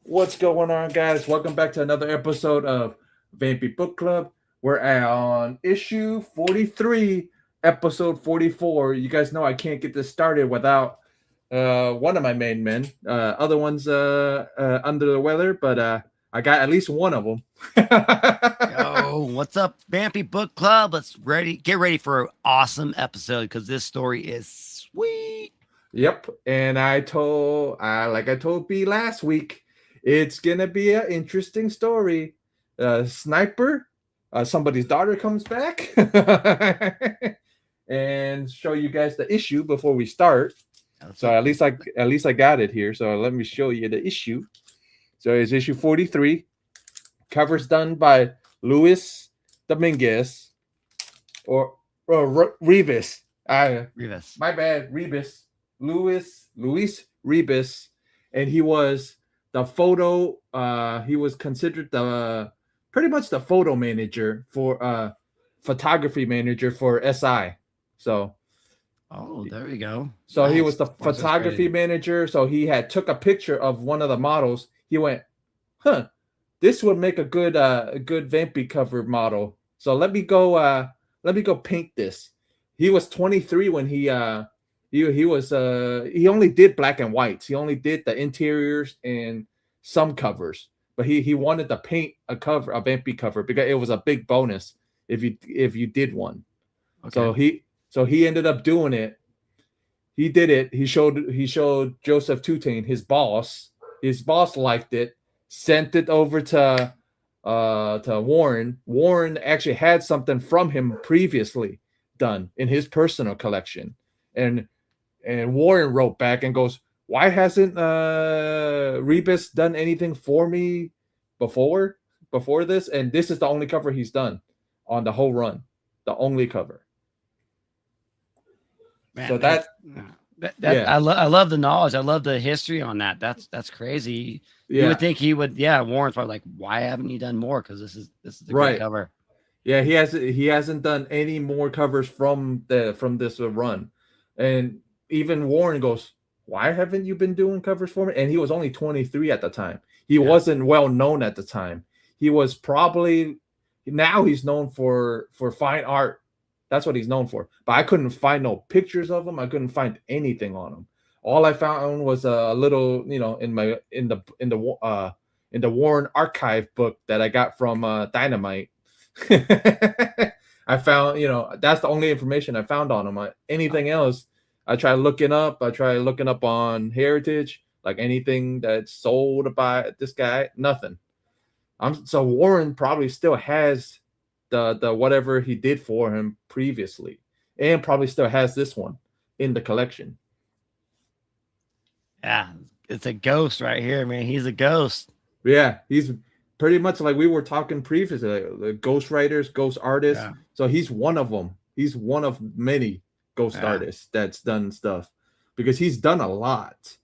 What's going on, guys? Welcome back to another episode of Vampy Book Club. We're on issue 43, episode 44. You guys know I can't get this started without one of my main men. Other ones under the weather, but I got at least one of them. Yo, what's up, Vampy Book Club? Get ready for an awesome episode because this story is sweet. Yep, and I told B last week, it's gonna be an interesting story. Sniper, somebody's daughter comes back, and show you guys the issue before we start. So at least I got it here. So let me show you the issue. So it's issue 43. Covers done by Luis Dominguez or Rivas. Rivas. My bad, Rivas. Luis Ribas, and he was the photo. He was considered the pretty much the photo manager for photography manager for SI. So, There we go. So nice. He was the photography manager. So he had took a picture of one of the models. He went, this would make a good Vampy cover model. So let me go paint this. He was 23 when he only did black and whites. He only did the interiors and some covers, but he wanted to paint a Vampy cover because it was a big bonus if you did one. Okay. So he ended up doing it. He did it. He showed Joseph Tutane, his boss. His boss liked it, sent it over to Warren. Warren actually had something from him previously done in his personal collection, and Warren wrote back and goes, why hasn't Rebus done anything for me before this? And this is the only cover he's done on the whole run. The only cover. Man, so I love the knowledge. I love the history on that. That's crazy. Yeah. You would think he would. Yeah, Warren's probably like, why haven't you done more? Because this is a great cover. Yeah, he hasn't done any more covers from this run, and even Warren goes, why haven't you been doing covers for me? And he was only 23 at the time. He wasn't well known at the time. He was probably, now he's known for fine art. That's what he's known for. But I couldn't find no pictures of him. I couldn't find anything on him. All I found was a little, in the Warren archive book that I got from Dynamite. I found, that's the only information I found on him. Anything else, I tried looking up on Heritage, like anything that's sold by this guy, nothing. So Warren probably still has the whatever he did for him previously, and probably still has this one in the collection. Yeah, it's a ghost right here, man. He's a ghost. Yeah, he's pretty much like we were talking previously, like ghost writers, ghost artists. Yeah. So he's one of them. He's one of many ghost artists that's done stuff, because he's done a lot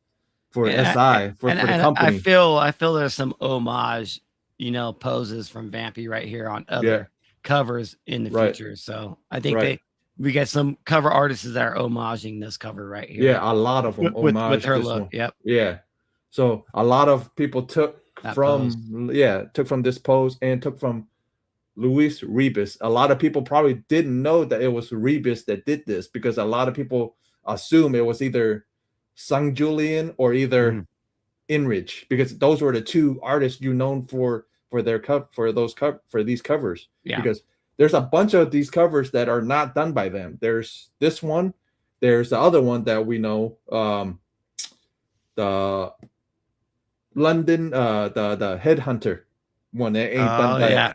for SI for the company. I feel there's some homage, poses from Vampy right here on other covers in the future. So I think we get some cover artists that are homaging this cover right here. Yeah, a lot of them with her look. One. Yep. Yeah. So a lot of people took from this pose and took from Luis Ribas. A lot of people probably didn't know that it was Ribas that did this, because a lot of people assume it was either Sang Julian or either Inrich, because those were the two artists known for these covers. Yeah. Because there's a bunch of these covers that are not done by them. There's this one, there's the other one that we know, the London, the Headhunter one that ain't done by. Yeah.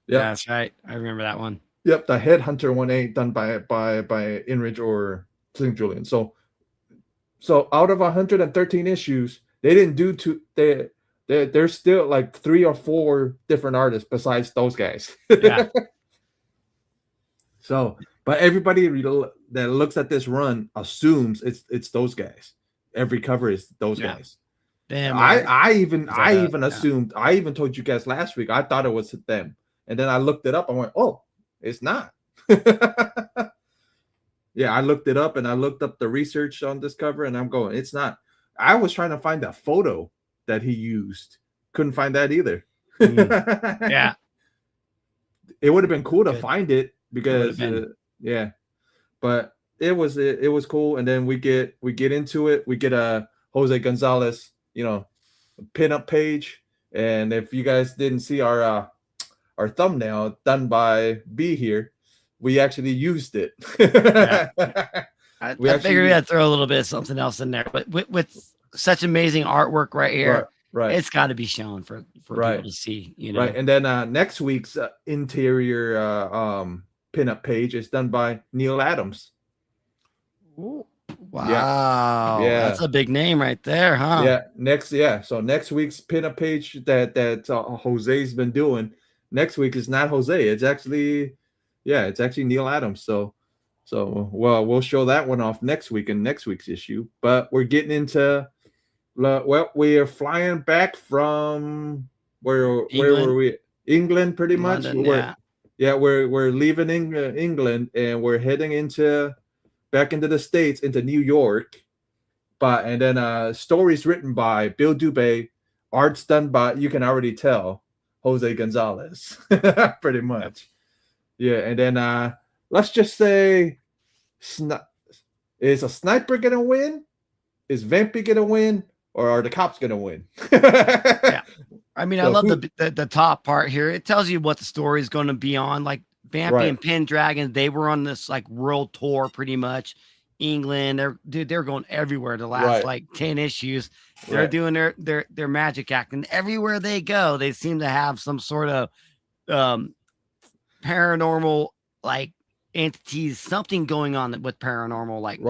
Yeah, that's right. I remember that one. Yep, the Headhunter one ain't done by Inrich or Sling Julian. So out of 113 issues, they didn't do two. There's still like 3 or 4 different artists besides those guys. Yeah. So, but everybody that looks at this run assumes it's those guys. Every cover is those guys. Damn. I even assumed. I even told you guys last week I thought it was them. And then I looked it up. I went, oh, it's not. Yeah, I looked it up, and I looked up the research on this cover, and I'm going, it's not. I was trying to find a photo that he used. Couldn't find that either. Yeah, it would have been cool to find it because yeah, but it was cool. And then we get into it. We get a Jose Gonzalez, pinup page. And if you guys didn't see our thumbnail done by B here, we actually used it. I figured we had to throw a little bit of something else in there, but with such amazing artwork right here, right. It's got to be shown for people to see, Right. And then next week's interior pinup page is done by Neil Adams. Ooh. Wow. Yeah. That's a big name right there, huh? Yeah. So next week's pinup page that Jose's been doing, next week is not Jose. It's actually Neil Adams. So well, we'll show that one off next week in next week's issue. But we're getting into we are flying back from where were we? England, pretty much. London, we're leaving England and we're heading back into the States, into New York. And then stories written by Bill Dubay, arts done by, you can already tell, Jose Gonzalez, pretty much. Yeah, and then let's just say, is a sniper gonna win? Is Vampy gonna win? Or are the cops gonna win? Yeah, I mean, I love the top part here. It tells you what the story is going to be on. Like Vampy and Pendragon, they were on this like world tour, pretty much. England, they're going everywhere. The last like 10 issues, they're doing their magic act, and everywhere they go, they seem to have some sort of paranormal like entities, something going on with paranormal, like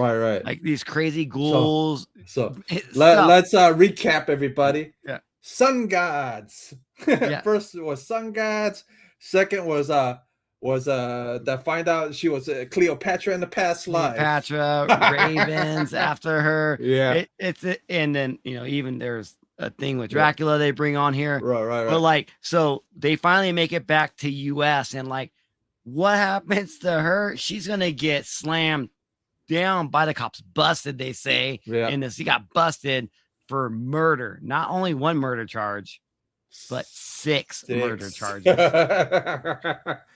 like these crazy ghouls. So let's recap, everybody. Sun gods. First was sun gods. Second was that find out she was Cleopatra in the past life. Cleopatra, ravens after her. And then even there's a thing with Dracula they bring on here. Right. But like, so they finally make it back to US, and like, what happens to her? She's gonna get slammed down by the cops, busted, they say. In this, he got busted for murder. Not only one murder charge, but six murder charges.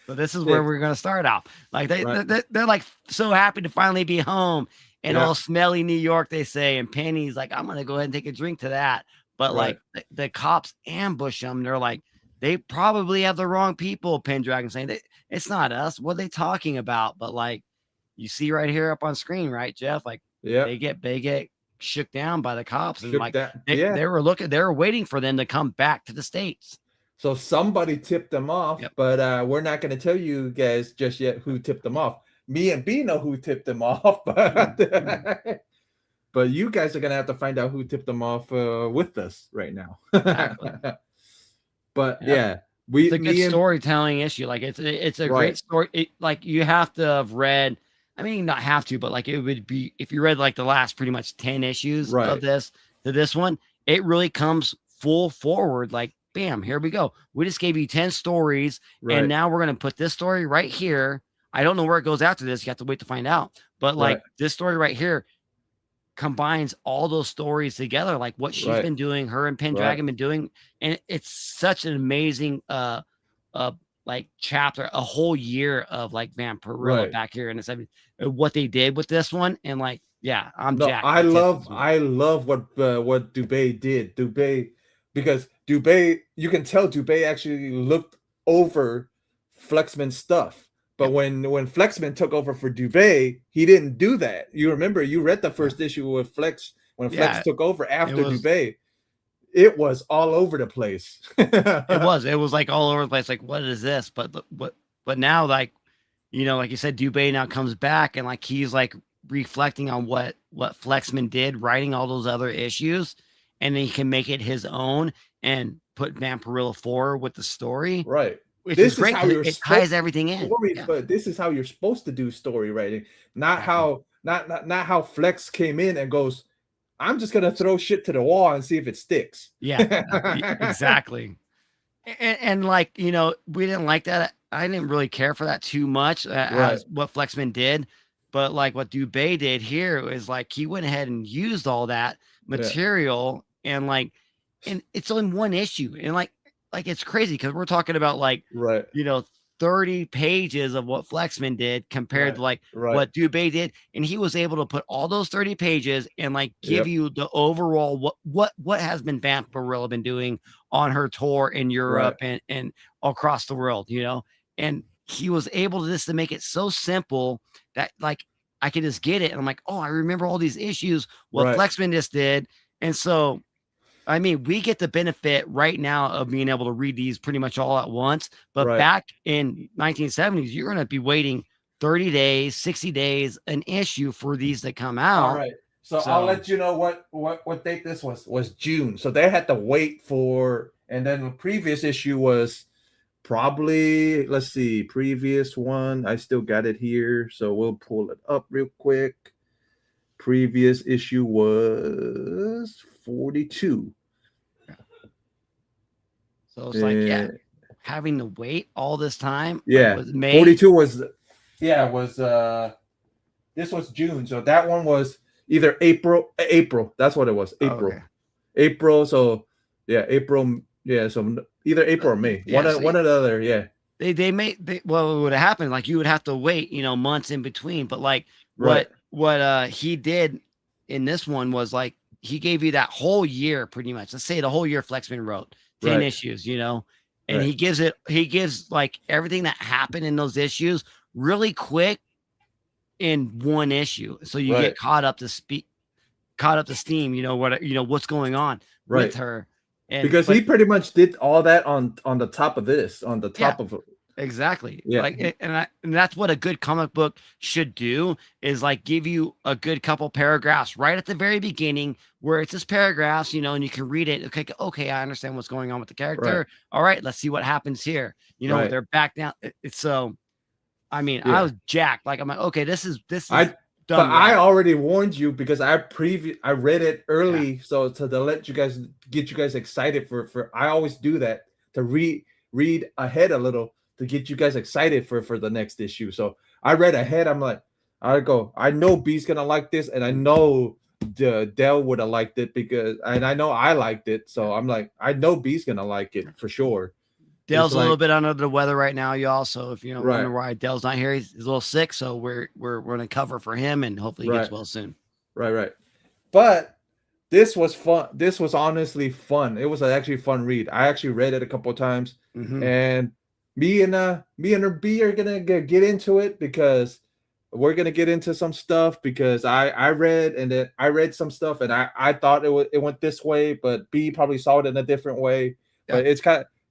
So this is where we're gonna start out. Like they're like so happy to finally be home in all smelly New York, they say. And Penny's like, I'm gonna go ahead and take a drink to that. But like the cops ambush them. They're like, they probably have the wrong people. Pendragon saying that it's not us. What are they talking about? But like you see right here up on screen, right, Jeff? Like they get shook down by the cops, and like they were waiting for them to come back to the States. So somebody tipped them off, but we're not going to tell you guys just yet who tipped them off. Me and B know who tipped them off, but but you guys are going to have to find out who tipped them off with us right now. But it's a good storytelling issue. Like it's a great story. Like you have to have read. I mean, not have to, but like it would be if you read like the last pretty much 10 issues of this to this one. It really comes full forward. Like, bam, here we go. We just gave you 10 stories, and now we're gonna put this story right here. I don't know where it goes after this. You have to wait to find out. But like this story right here combines all those stories together, like what she's been doing, her and Pendragon been doing, and it's such an amazing like chapter, a whole year of like Vampirella back here in the 70s, what they did with this one. And like, I'm jacked. I love what Dubay did. Because Dubay, you can tell Dubay actually looked over Flexman's stuff. But when Flexman took over for Dubay, he didn't do that. You remember, you read the first issue with Flex when Flex took over after Dubay. It was all over the place. It was like all over the place. Like, what is this? But now, like, like you said, Dubay now comes back, and like he's like reflecting on what Flexman did, writing all those other issues, and then he can make it his own and put Vampirella forward with the story. Right. Which is great. It ties everything in. But this is how you're supposed to do story writing, not how Flex came in and goes, I'm just gonna throw shit to the wall and see if it sticks. Exactly. And like, we didn't like that. I didn't really care for that too much as what Flexman did. But like what Dubay did here is like he went ahead and used all that material and like and it's on one issue, and like it's crazy because we're talking about like, right, 30 pages of what Flexman did compared to like what Dubé did, and he was able to put all those 30 pages and like give you the overall what has been Vampirella been doing on her tour in Europe and across the world, and he was able to just to make it so simple that like I can just get it, and I'm like, oh, I remember all these issues what Flexman just did, and so. I mean, we get the benefit right now of being able to read these pretty much all at once. But back in 1970s, you're going to be waiting 30 days, 60 days, an issue for these to come out. All right. So I'll let you know what date this was June. So they had to wait for, and then the previous issue was probably, let's see, previous one. I still got it here. So we'll pull it up real quick. Previous issue was 42. So it's like, having to wait all this time. Yeah. Was May. 42 was, this was June. So that one was either April. That's what it was. April. Okay. April. So April. Yeah. So either April or May. One or the other. Yeah. What would have happened? Like you would have to wait, months in between. But like what he did in this one was like he gave you that whole year pretty much. Let's say the whole year Flexman wrote 10 issues, and he gives like everything that happened in those issues really quick in one issue. So you get caught up to steam, what's going on with her. And because he pretty much did all that on the top of this, on the top of it. Exactly. Like, and that's what a good comic book should do is like give you a good couple paragraphs right at the very beginning where it's just paragraphs, and you can read it. Okay, I understand what's going on with the character. All right, let's see what happens here. They're back down. It's so, I mean, I was jacked. Like I'm like, okay, this is but I already warned you because I read it early, so to let get you guys excited for I always do that to read ahead a little to get you guys excited for the next issue. So I read ahead. I'm like, I know B's gonna like this, and I know Dell would have liked it and I know I liked it. So I'm like, I know B's gonna like it for sure. Dell's a little bit under the weather right now, y'all. So if you wonder why Dell's not here, he's a little sick. So we're gonna cover for him, and hopefully he gets well soon. Right. But this was fun. This was honestly fun. It was actually a fun read. I actually read it a couple of times, and me and her B are gonna get into it because we're gonna get into some stuff because I read some stuff and I thought it went this way, but B probably saw it in a different way. But it's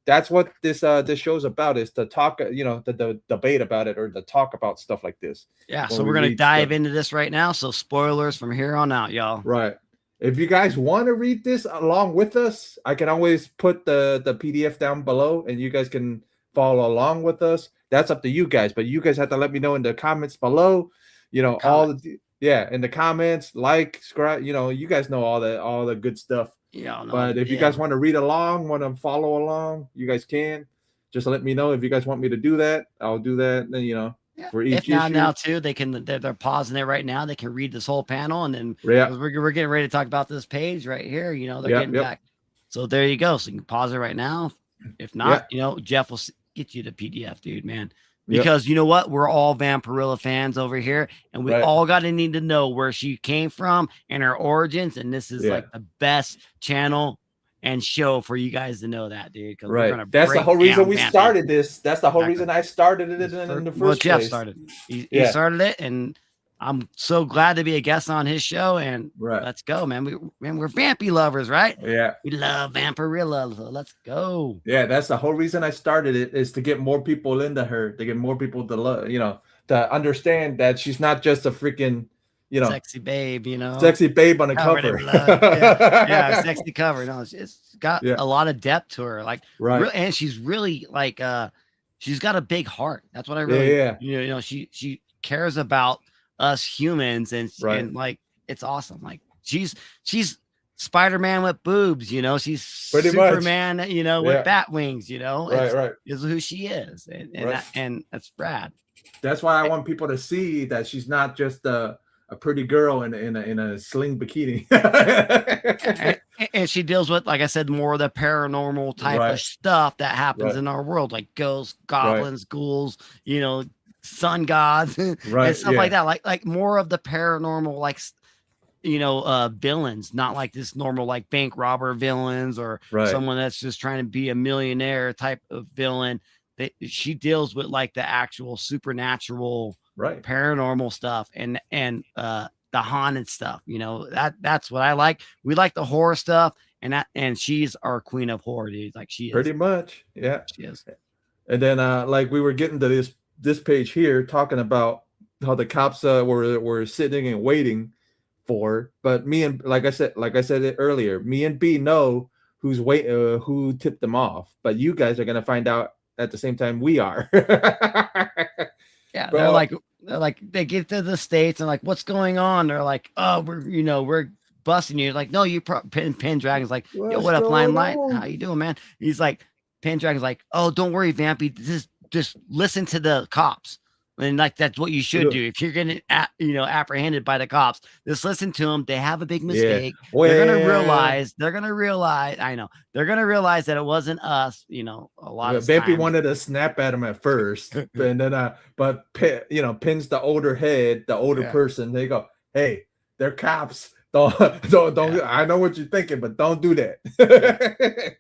that's what this show's about, is to talk, the debate about it or the talk about stuff like this. Yeah, so we're gonna dive into this right now. So spoilers from here on out, y'all. Right. If you guys want to read this along with us, I can always put the PDF down below and you guys can follow along with us. That's up to you guys, but you guys have to let me know in the comments below. In the comments, like, subscribe. You guys know all the good stuff. Yeah. But if you guys want to read along, want to follow along, you guys can. Just let me know if you guys want me to do that. I'll do that. Then for each issue. Now too, they're pausing it right now. They can read this whole panel, and then we're getting ready to talk about this page right here. They're getting back. So there you go. So you can pause it right now. If not, Jeff will get you the PDF, dude, man. Because you know what? We're all Vampirella fans over here, and we all got to need to know where she came from and her origins. And this is like the best channel and show for you guys to know that, dude. Right. That's the whole reason we started this. That's the whole reason I started it in the first place. Jeff started. He started it, and I'm so glad to be a guest on his show. And let's go, man. We're Vampy lovers, right? Yeah. We love Vampirella. So let's go. Yeah, that's the whole reason I started it, is to get more people into her, to get more people to love, to understand that she's not just a freaking, sexy babe, sexy babe on the cover. Sexy cover. No, it's got a lot of depth to her. Like, and she's really like, she's got a big heart. That's what I really, she cares about us humans, and like, it's awesome. Like, she's Spider-Man with boobs, she's pretty Superman, with bat wings, right. Is who she is. And that's rad. That's why I want people to see that she's not just a pretty girl in a sling bikini. And she deals with, like I said, more of the paranormal type of stuff that happens in our world, like ghosts, goblins, ghouls, sun gods, and stuff like that. Like more of the paranormal, like villains, not like this normal like bank robber villains or someone that's just trying to be a millionaire type of villain. She deals with like the actual supernatural, paranormal stuff and the haunted stuff. That's what I like. We like the horror stuff, and she's our queen of horror, dude. Like she is. Pretty much, yeah. She is. And then like we were getting to this page here talking about how the cops were sitting and waiting for, but me and like I said it earlier, me and B know who tipped them off, but you guys are gonna find out at the same time we are. Yeah, they're like they get to the States and like, what's going on? They're like, oh, we're busting you. Like, no, you Pendragon's like, yo, what up, Limelight? How you doing, man? He's like, Pendragon's like, oh, don't worry, Vampy, just listen to the cops. And like, that's what you should do. If you're getting, apprehended by the cops, just listen to them. They have a big mistake. Yeah. Well, they're going to realize, I know, they're going to realize that it wasn't us, a lot of Vampy wanted to snap at him at first, and then, but pins the older head, the older person. They go, hey, they're cops. Don't, I know what you're thinking, but don't do that.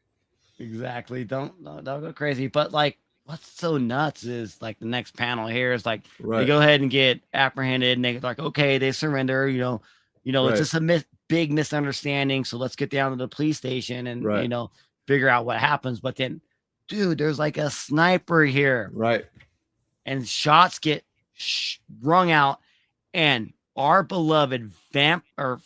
Exactly. Don't go crazy. But like, what's so nuts is like the next panel here is like they go ahead and get apprehended and they're like, okay, they surrender, it's just a big misunderstanding. So let's get down to the police station and, figure out what happens. But then, dude, there's like a sniper here. Right. And shots get rung out. And our beloved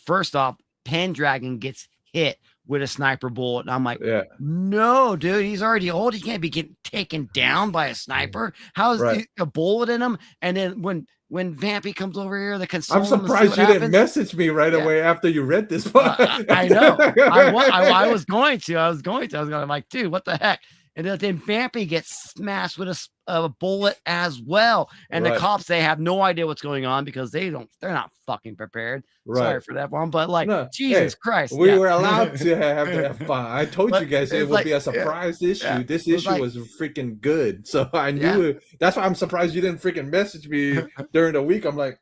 first off, Pendragon gets hit with a sniper bullet. And I'm like, no, dude, he's already old. He can't be getting taken down by a sniper. How is a bullet in him? And then when Vampy comes over here, I'm surprised you didn't message me right away after you read this one. I know. I was going to. I was like, dude, what the heck? And then Vampy gets smashed with a bullet as well. And the cops, they have no idea what's going on because they're not fucking prepared. Sorry for that one, but like, Jesus Christ. We were allowed to have fun. I told you guys it would be a surprise issue. Yeah. This issue was freaking good. So I knew it. That's why I'm surprised you didn't freaking message me during the week. I'm like,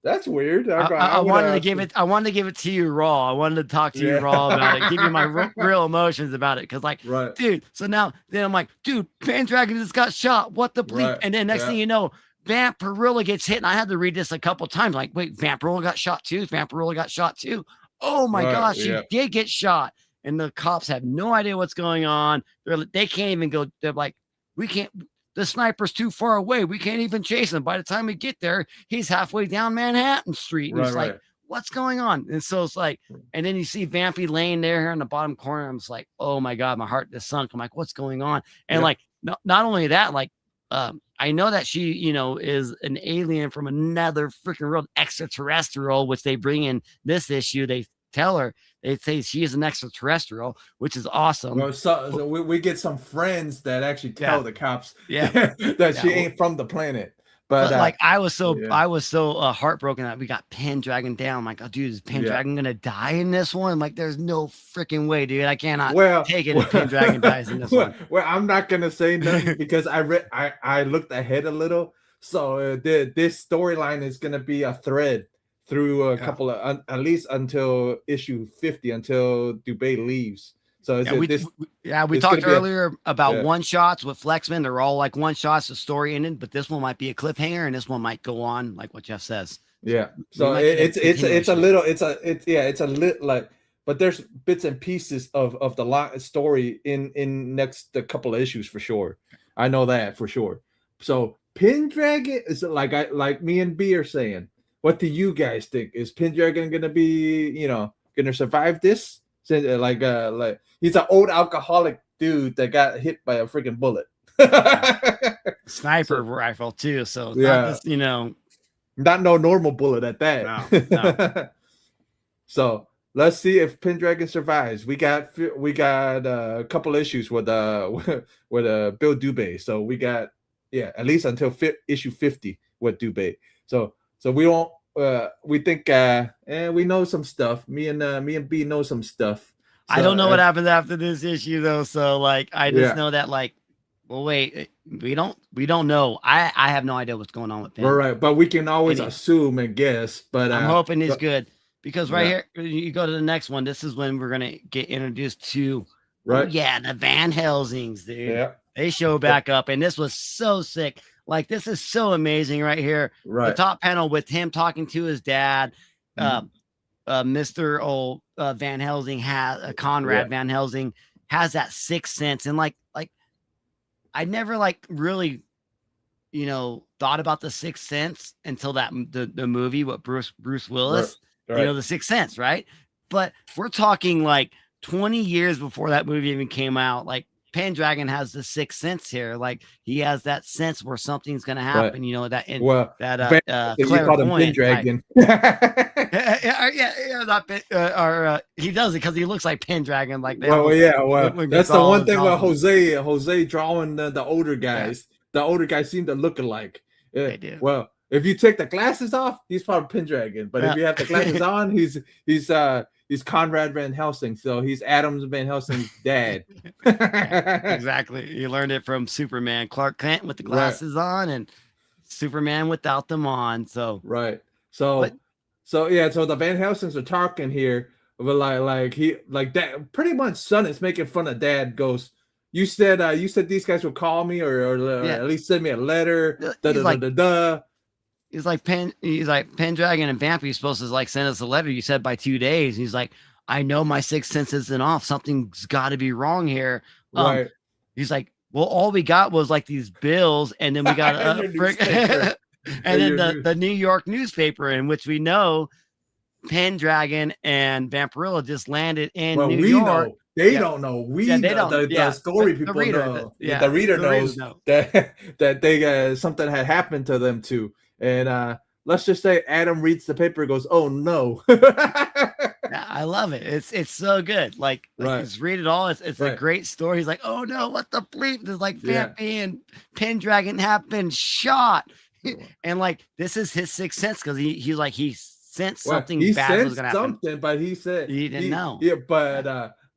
that's weird. I wanted to give it to you raw. I wanted to talk to you raw about it, give you my real emotions about it. Cause like, dude, so now then I'm like, dude, Pendragon just got shot. What the bleep? And then next thing you know, Vampirella gets hit. And I had to read this a couple times. Like, wait, Vampirella got shot too. Vampirella got shot too. Oh my gosh, she did get shot. And the cops have no idea what's going on. They can't even go. They're like, we can't. The sniper's too far away. We can't even chase him. By the time we get there, he's halfway down Manhattan Street. And it's like, what's going on? And so it's like, and then you see Vampy laying there here in the bottom corner. I'm just like, oh my God, my heart just sunk. I'm like, what's going on? And like, not only that, like, I know that she, is an alien from another freaking world, extraterrestrial, which they bring in this issue. They tell her, they say she is an extraterrestrial, which is awesome. Well, so we get some friends that actually tell the cops that she ain't from the planet. But like I was so heartbroken that we got Pendragon down. I'm like, oh, dude, is Pendragon gonna die in this one? I'm like, there's no freaking way, dude. I cannot take it if Pendragon dies in this one. Well, I'm not gonna say nothing because I looked ahead a little. So this storyline is gonna be a thread through a couple of at least until issue 50, until Dubé leaves. So we talked earlier about one shots with Flexman. They're all like one shots. The story ended, but this one might be a cliffhanger, and this one might go on like what Jeff says. Yeah. So it's a little like, but there's bits and pieces of the story in next the couple of issues for sure. I know that for sure. So Pendragon is like me and B are saying. What do you guys think? Is Pendragon gonna be, gonna survive this? Like he's an old alcoholic dude that got hit by a freaking bullet. Sniper rifle too. So it's not just, not no normal bullet at that. No. So let's see if Pendragon survives. We got a couple issues with Bill Dubé. So we got at least until issue 50 with Dubé. So we don't we think we know some stuff. Me and B know some stuff. So, I don't know what happens after this issue though. So like I just know that like, well, wait, we don't know. I have no idea what's going on with him. Right, but we can always assume and guess. But I'm hoping he's good, because right here you go to the next one. This is when we're gonna get introduced to the Van Helsings, dude. Yeah. They show back up, and this was so sick. Like, this is so amazing right here. Right. The top panel with him talking to his dad. Mr. Van Helsing has Conrad Van Helsing has that sixth sense, and like I never like really, thought about the Sixth Sense until the movie with Bruce Willis, the Sixth Sense, right? But we're talking like 20 years before that movie even came out. Like, Pendragon has the Sixth Sense here. Like, he has that sense where something's gonna happen. You know that. You call him Pendragon. He does it because he looks like Pendragon. Like, that's the one thing with Jose drawing the older guys. Yeah. The older guys seem to look alike. They do. Well, if you take the glasses off, he's probably Pendragon. But if you have the glasses on, he's Conrad Van Helsing. So he's Adam Van Helsing's dad. Exactly. You learned it from Superman. Clark Kent with the glasses on, and Superman without them on. So So the Van Helsings are talking here, but like that. Pretty much, son is making fun of dad. Goes, you said these guys would call me or at least send me a letter. He's like Pendragon and Vampy. You're supposed to like send us a letter. You said by 2 days. He's like, I know my sixth sense isn't off. Something's got to be wrong here. He's like, well, all we got was like these bills, and then we got and then the New York newspaper, in which we know Pendragon and Vampirella just landed in New York. Know. They don't know. They don't. The story people know. The reader knows that they something had happened to them too. And let's just say Adam reads the paper and goes, "Oh no!" I love it. It's so good. Like just read it all. It's a great story. He's like, "Oh no, what the bleep?" There's like Vampy and Pendragon have been shot, and like this is his sixth sense, because he sensed something bad was gonna happen. But he said he didn't know. Yeah,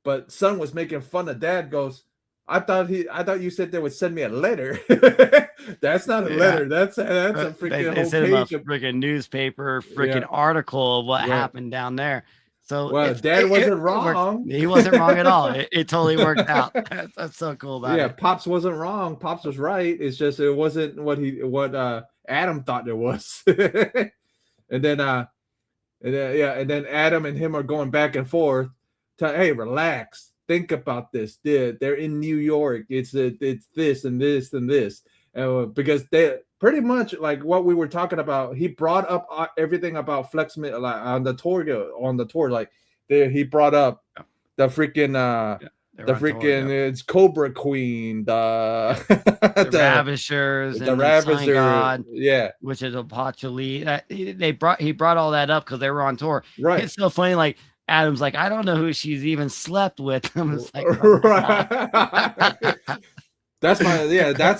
but son was making fun of dad. Goes, I thought you said they would send me a letter. That's not a letter. That's a freaking whole page of freaking newspaper, freaking article of what happened down there. So dad wasn't wrong. He wasn't wrong at all. It totally worked out. That's so cool about it. Yeah, Pops wasn't wrong. Pops was right. It's just it wasn't what Adam thought it was. And then Adam and him are going back and forth. Hey, relax. Think about this. They're in New York. It's this and this and this. Because they pretty much like what we were talking about. He brought up everything about Flexman like on the tour. Like he brought up the freaking it's Cobra Queen, the Ravishers, the Ravishers, God, which is Apachali. He brought all that up because they were on tour. Right. It's so funny. Like, Adam's like, I don't know who she's even slept with. I'm just like, that's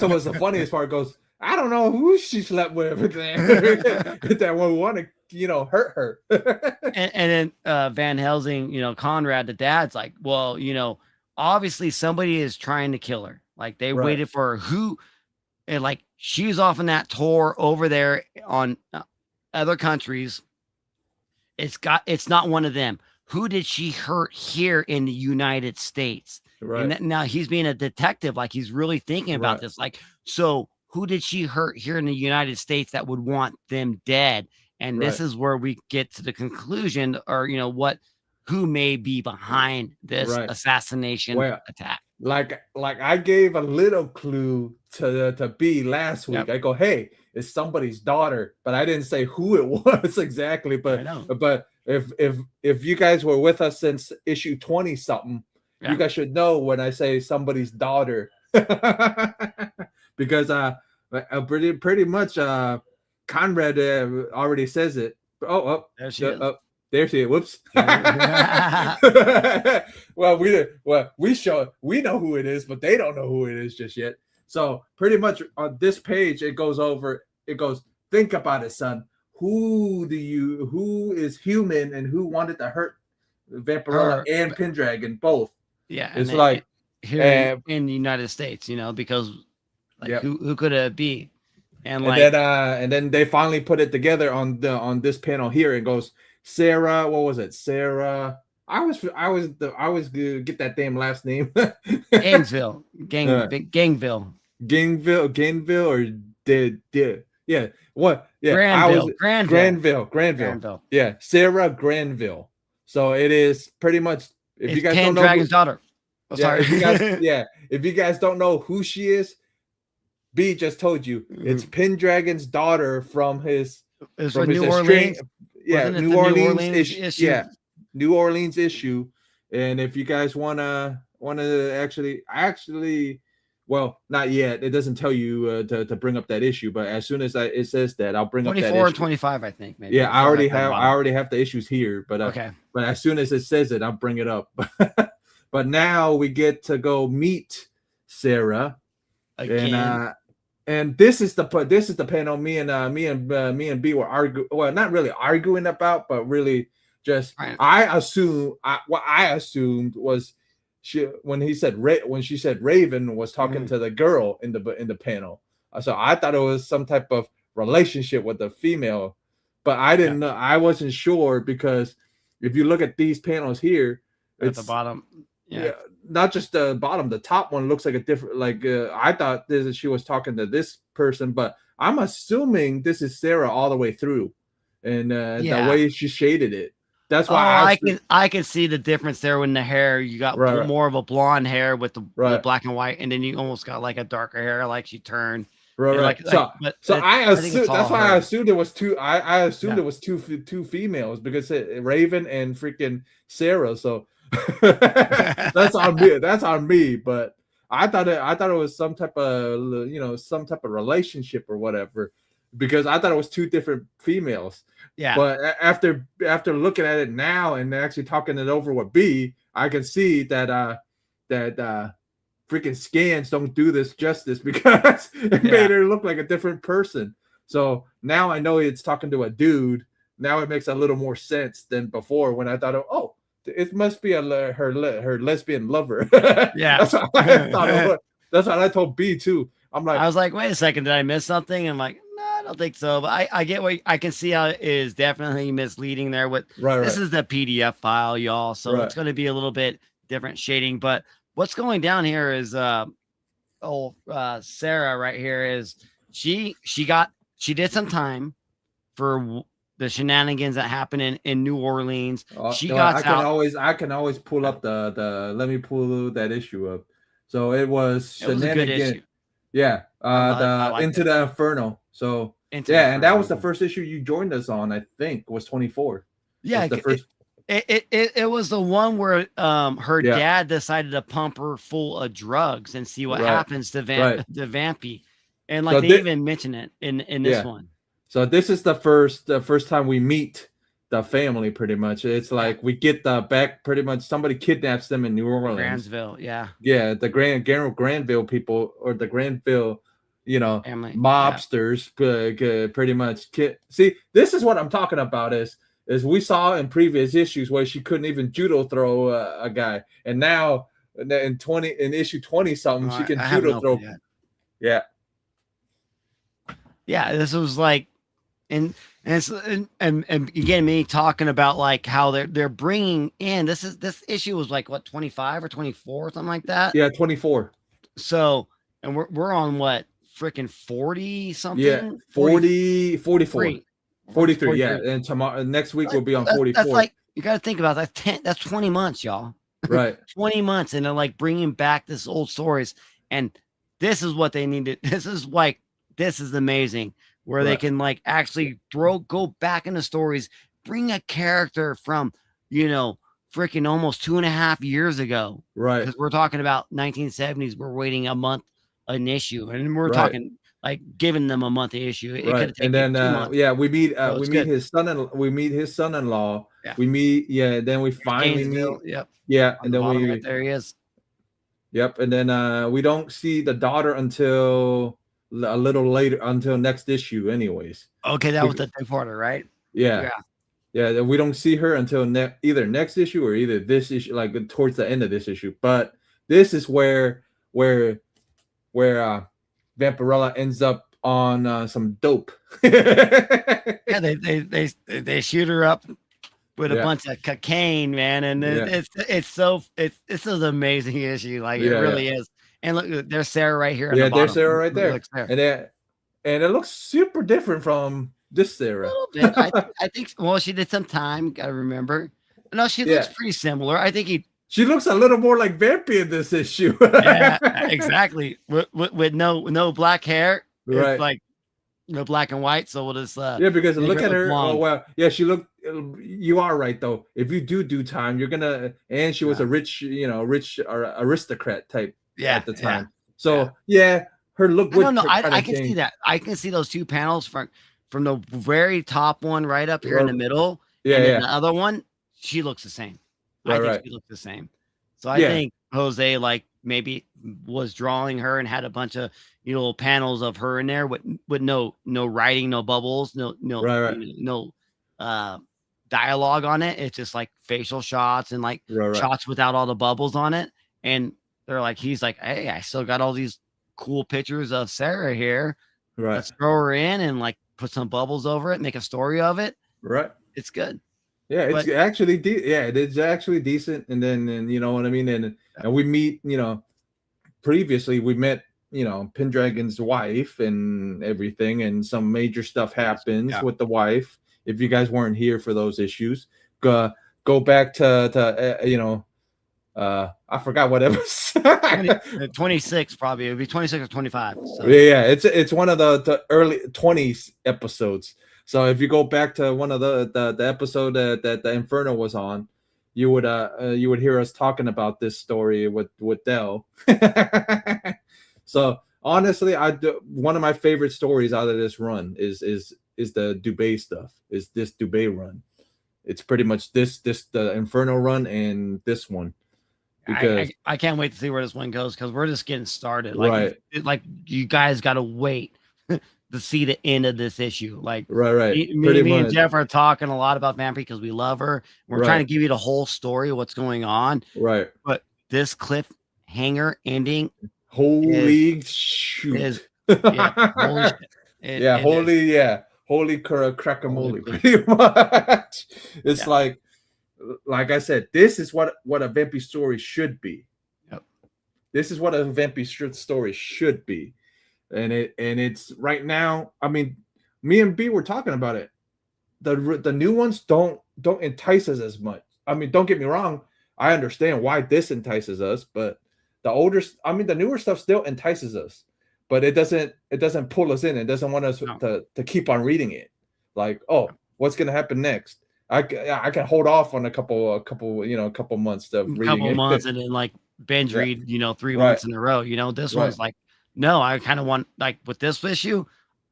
almost the funniest part. Goes, I don't know who she slept with. That one want to, hurt her. and then Van Helsing, Conrad, the dad's like, well, obviously somebody is trying to kill her. Like, they waited for her. Who, and like, she's off on that tour over there on other countries. It's not one of them. Who did she hurt here in the United States? Right. And now he's being a detective. Like, he's really thinking about this. Like, so who did she hurt here in the United States that would want them dead? And this is where we get to the conclusion, or, who may be behind this assassination attack. Like I gave a little clue to B last week. I go, hey, it's somebody's daughter, but I didn't say who it was exactly. But if you guys were with us since issue 20 something, you guys should know when I say somebody's daughter. Because pretty much Conrad already says it. There she is. There she is. Whoops. Well, we know who it is, but they don't know who it is just yet. So pretty much on this page, it goes, think about it, son. who is human and who wanted to hurt Vampirella and Pendragon both. Yeah, it's like here in the United States, because like who could it be? And then they finally put it together on this panel here. It goes Sarah. What was it? Sarah. I was get that damn last name. Gainesville, or yeah. What? Yeah, Granville. Yeah, Sarah Granville. So it is pretty much. If you guys don't know, Dragon's daughter. Oh, sorry. If you guys don't know who she is, B just told you it's Pendragon's daughter from his New Orleans. New Orleans issue. Yeah, New Orleans issue. And if you guys wanna actually, well, not yet. It doesn't tell you to bring up that issue, but as soon as it says that, I'll bring up that issue. 24 and 25, I think. Maybe. Yeah, I already have the issues here, but okay. But as soon as it says it, I'll bring it up. But now we get to go meet Sarah again. And this is the panel me and B were arguing. Well, not really arguing about, but really just what I assumed was when she said Raven was talking to the girl in the panel. So I thought it was some type of relationship with the female, but I didn't know. I wasn't sure because if you look at these panels here, at the bottom. Yeah, not just the bottom. The top one looks like a different. I thought she was talking to this person, but I'm assuming this is Sarah all the way through, and the way she shaded it. That's why I can see the difference there in the hair. You got more of a blonde hair with the black and white, and then you almost got like a darker hair, like she turned. Right. I assumed that's why I assumed it was two. I assumed it was two females because Raven and freaking Sarah. So. That's on me, but I thought it was some type of relationship or whatever, because I thought it was two different females. Yeah, but after looking at it now and actually talking it over with B, I can see that freaking scans don't do this justice because it made her look like a different person. So now I know it's talking to a dude. Now it makes a little more sense than before when I thought, it must be her lesbian lover. Yeah, that's what I thought it was. That's what I told B too. I was like, wait a second, did I miss something? I'm like, no, I don't think so. But I get what I can see how it is definitely misleading there. This is the PDF file, y'all, so it's going to be a little bit different shading. But what's going down here is Sarah right here is she did some time for the shenanigans that happen in New Orleans. I can always pull up the let me pull that issue up. So it was shenanigans. Yeah. Into the Inferno. So and that was the first issue you joined us on, I think, was 24. Yeah, the first. It was the one where her dad decided to pump her full of drugs and see what happens to Vampy. And they even mention it in this one. So this is the first time we meet the family. Pretty much, it's like we get the back. Pretty much, somebody kidnaps them in New Orleans, Granville. The Granville people or the Granville, family. Mobsters. Pretty much. See, this is what I'm talking about. Is we saw in previous issues where she couldn't even judo throw a guy, and now in issue 20 something she can judo throw. Yeah, this was like. And again, me talking about like how they're bringing in this issue was like what 25 or 24 something like that. Yeah, 24. So and we're on what freaking 40 something. Yeah, 44. 43. Yeah, and tomorrow next week we'll be on 44. That's like you got to think about that. That's 20 months, y'all. Right. 20 months, and they're like bringing back this old stories, and this is what they needed. This is amazing. Where they can like actually go back into stories, bring a character from, freaking almost 2.5 years ago. Right. Because we're talking about 1970s. We're waiting a month an issue. And we're talking like giving them a month an issue. It right. And then, we meet his son-in-law. We meet his son-in-law. Yeah. We meet, then we finally meet. Yep. Yeah. And then there he is. Yep. And then we don't see the daughter until a little later until next issue, anyways. Okay, that was the two-parter, right? Yeah. Yeah, we don't see her until either next issue or either this issue, like towards the end of this issue. But this is where Vampirella ends up on some dope. Yeah, they shoot her up with a bunch of cocaine, man, and it's an amazing issue. Like it really is. And look, there's Sarah right here. Yeah, there's Sarah right there, and it looks super different from this Sarah. A little bit. I think. Well, she did some time. Gotta remember. No, she looks pretty similar. I think she looks a little more like Vampy in this issue. Yeah, exactly. With no black hair. Right. It's like black and white. So we'll just because look at her. Oh well, yeah, she looked. You are right though. If you do time, you're gonna. And she was a rich aristocrat type at the time. So her look. I can see that. I can see those two panels from the very top one right up here in the middle. Yeah, and the other one, she looks the same. I think she looks the same. So I think Jose maybe was drawing her and had a bunch of little panels of her in there with no writing, no bubbles, no dialogue on it. It's just like facial shots and shots without all the bubbles on it. And they're like, he's like, hey, I still got all these cool pictures of Sarah here. Right. Let's throw her in and put some bubbles over it, make a story of it. Right. It's good. Yeah, it's actually it's actually decent. And then you know what I mean? And we meet, previously we met, Pendragon's wife and everything, and some major stuff happens with the wife. If you guys weren't here for those issues, go back to I forgot what it was. 26 probably. It would be 26 or 25. So. Yeah, it's one of the early 20s episodes. So if you go back to one of the episode that the Inferno was on, you would hear us talking about this story with Del. So honestly, one of my favorite stories out of this run is the Dubé stuff. Is this Dubé run? It's pretty much the Inferno run and this one. Because I can't wait to see where this one goes because we're just getting started. Right. You guys got to wait to see the end of this issue. Right. Me and Jeff are talking a lot about Vampy because we love her. We're trying to give you the whole story of what's going on. Right. But this cliffhanger ending, holy shoot! Holy shit. Holy crackamole, pretty much. It's like I said, this is what a Vampy story should be. Yep. This is what a Vampy story should be. And it's right now. I mean, me and B were talking about it. The new ones don't entice us as much. I mean, don't get me wrong. I understand why this entices us, but the newer stuff still entices us, but it doesn't pull us in. It doesn't want us to keep on reading it. Like, oh, what's gonna happen next? I can hold off on a couple months of reading it. And then binge read 3 months in a row. This one's no, I kind of want with this issue,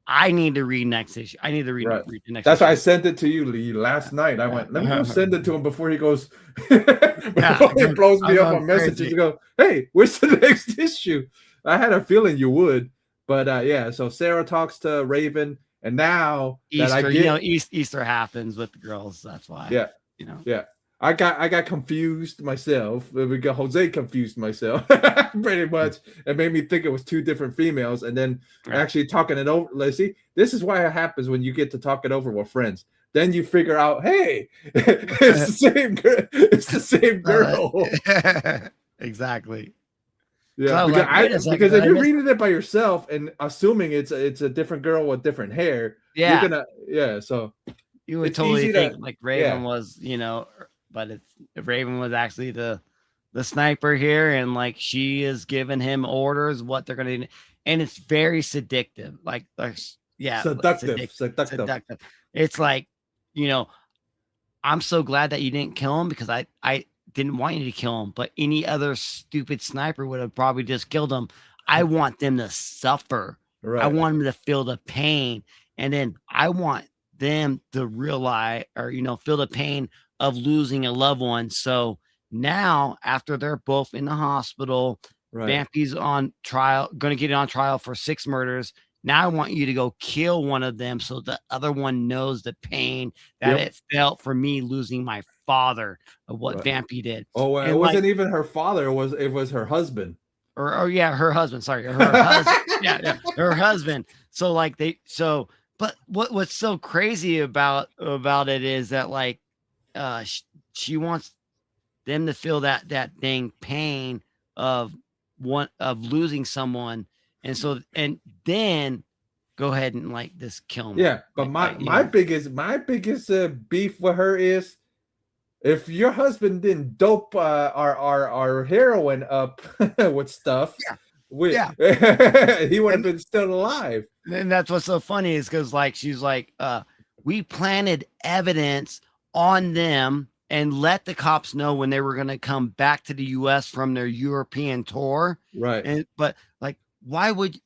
I need to read next issue. I need to read the next. That's issue. why I sent it to you, Lee, last night. I went, let me go send it to him before he goes before he blows me up on messages to go, hey, where's the next issue? I had a feeling you would, but so Sarah talks to Raven, and now Easter, Easter happens with the girls. That's why. Yeah. I got confused myself. We got Jose confused myself pretty much. It made me think it was two different females, and then actually talking it over. Let's see, this is why it happens when you get to talk it over with friends. Then you figure out, hey, it's the same girl. It's the same girl. exactly. Yeah, because if you're reading it by yourself and assuming it's a different girl with different hair, you're gonna so you would totally think Raven was, but Raven was actually the sniper here, and she is giving him orders what they're gonna do, and it's very seductive. Seductive. It's I'm so glad that you didn't kill him because I didn't want you to kill him, but any other stupid sniper would have probably just killed him. I want them to suffer. Right. I want them to feel the pain, and then I want them to realize or feel the pain of losing a loved one. So now after they're both in the hospital, Vampy's on trial, going to get on trial for 6 murders, Now I want you to go kill one of them so the other one knows the pain that it felt for me losing my father of what Vampy did. Oh, it wasn't even her father. It was her husband. Or yeah, her husband. Sorry, her husband. Yeah, her husband. So like but what's so crazy about it is that like she wants them to feel that pain of losing someone, and then go ahead and like just kill them. Yeah, but my biggest beef with her is, if your husband didn't dope our heroine up with stuff, he would have been still alive. And that's what's so funny is because like she's like, we planted evidence on them and let the cops know when they were going to come back to the U.S. from their European tour. Right. But like, why would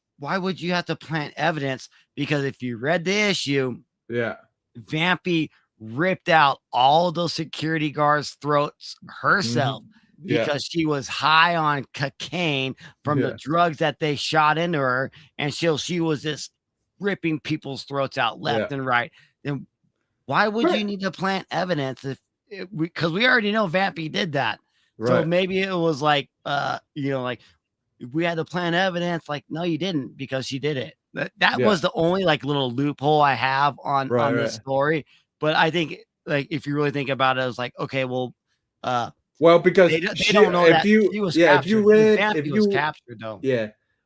you have to plant evidence? Because if you read the issue, Vampy ripped out all those security guards' throats herself because she was high on cocaine from the drugs that they shot into her, and she was just ripping people's throats out left and right. Then why would you need to plant evidence because we already know Vampy did that? So maybe it was like like we had to plant evidence. Like, no, you didn't, because she did it. That was the only like little loophole I have on this story. But I think, like, if you really think about it, it's like, okay, well, because they don't know that she was captured. If you was captured though,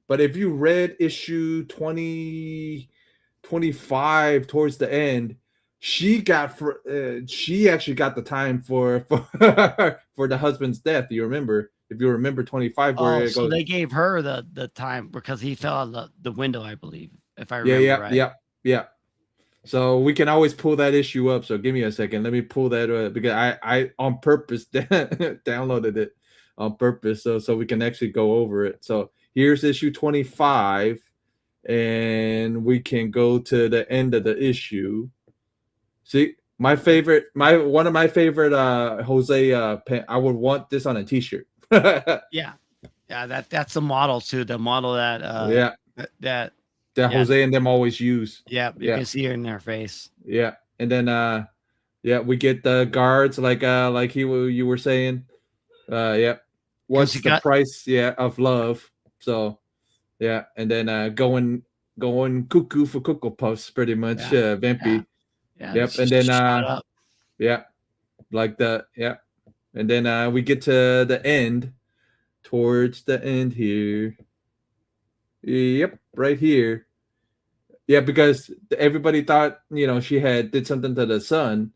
but if you read issue 25 towards the end, she actually got the time for the husband's death. You remember? If you remember 25, where it goes, they gave her the time because he fell out the window, I believe, if I remember right. Yeah. So we can always pull that issue up. So give me a second. Let me pull that because I on purpose downloaded it on purpose so we can actually go over it. So here's issue 25, and we can go to the end of the issue. See, one of my favorite Jose I would want this on a t-shirt. That's the model too. The model that Jose and them always use. You can see her in their face. Yeah, and then we get the guards like you were saying. What's the price? Of love. So and then going cuckoo for Cocoa Puffs, pretty much. Vampy. Yep, and then like that. And then we get to the end, towards the end here. Yep, right here. Yeah, because everybody thought, she did something to the son,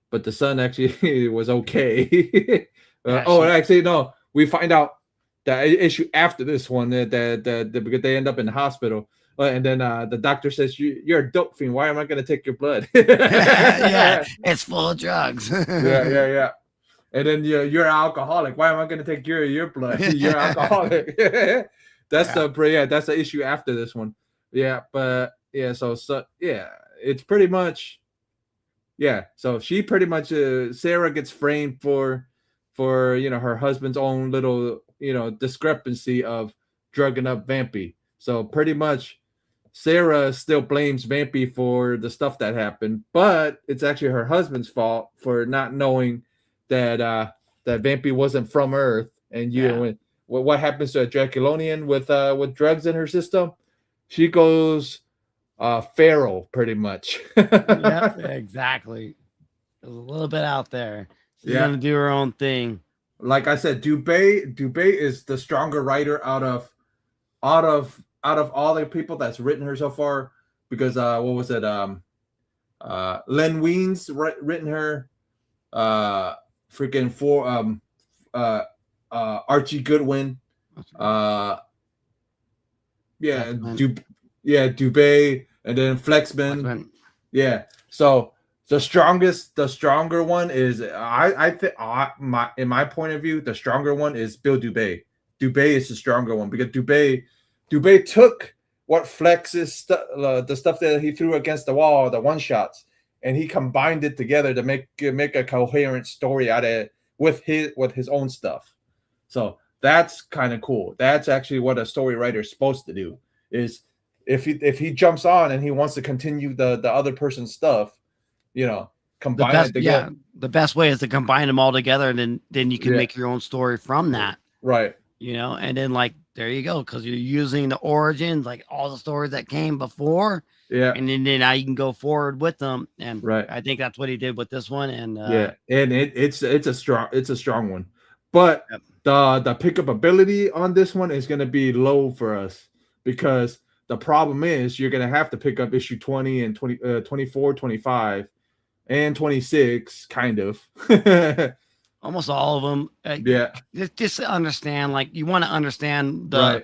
but the son actually was okay. Actually, no. We find out the issue after this one that because they end up in the hospital, and then the doctor says, "You're a dope fiend. Why am I going to take your blood?" It's full of drugs. Yeah. And then you're an alcoholic. Why am I going to take your blood? You're an alcoholic. That's the issue after this one. But so it's pretty much so she pretty much Sarah gets framed for her husband's own little discrepancy of drugging up Vampy. So pretty much Sarah still blames Vampy for the stuff that happened, but it's actually her husband's fault for not knowing that Vampy wasn't from Earth. And what happens to a Draculonian with drugs in her system? She goes feral, pretty much. Exactly. It was a little bit out there. She's gonna do her own thing. Like I said, Dubé is the stronger writer out of all the people that's written her so far. Because what was it? Len Wein's written her. Freaking for Archie Goodwin. Dubé, and then Flexman. Yeah. So the stronger one is I think in my point of view, the stronger one is Bill Dubé. Dubé is the stronger one because Dubé took what Flex's the stuff that he threw against the wall, the one shots, and he combined it together to make a coherent story out of it with his own stuff. So that's kind of cool. That's actually what a story writer is supposed to do. Is if he jumps on and he wants to continue the other person's stuff, combine it together. Yeah, the best way is to combine them all together, and then you can make your own story from that. Right. And then there you go, because you're using the origins, like all the stories that came before. Yeah. And then now you can go forward with them. And right. I think that's what he did with this one. And and it's a strong one. But the pickup ability on this one is going to be low for us, because the problem is you're going to have to pick up issue 20 and 24, 25, and 26, kind of. Almost all of them. Just to understand, you want to understand the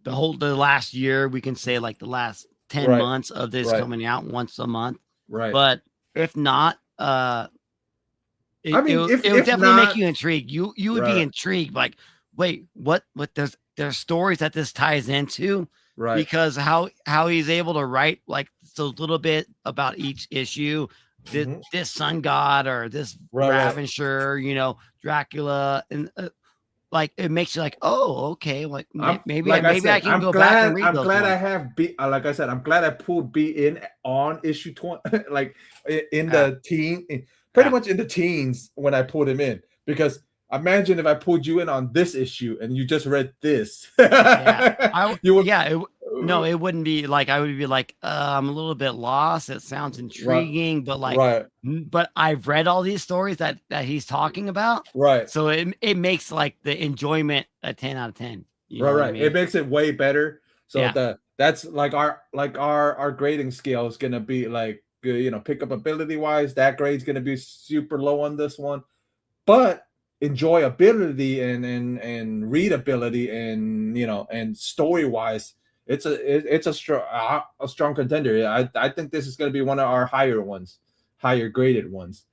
last year, we can say the last 10 months of this coming out once a month. Right. But if not, it would definitely make you intrigued. You would be intrigued, wait, what there's stories that this ties into, because how he's able to write so little bit about each issue. This sun god or this Ravager, Dracula, and it makes you oh, okay, maybe I can go back and read those. I'm glad I have B. Like I said, I'm glad I pulled B in on issue 20, in the teen, pretty much in the teens when I pulled him in, because imagine if I pulled you in on this issue and you just read this. It wouldn't be I would be I'm a little bit lost. It sounds intriguing, but but I've read all these stories that he's talking about. Right. So it makes the enjoyment a 10 out of 10. Right. I mean? It makes it way better. So that's our grading scale is gonna be pickup ability wise, that grade's gonna be super low on this one. But enjoyability and readability and and story wise, it's a strong contender. I think this is going to be one of our higher graded ones.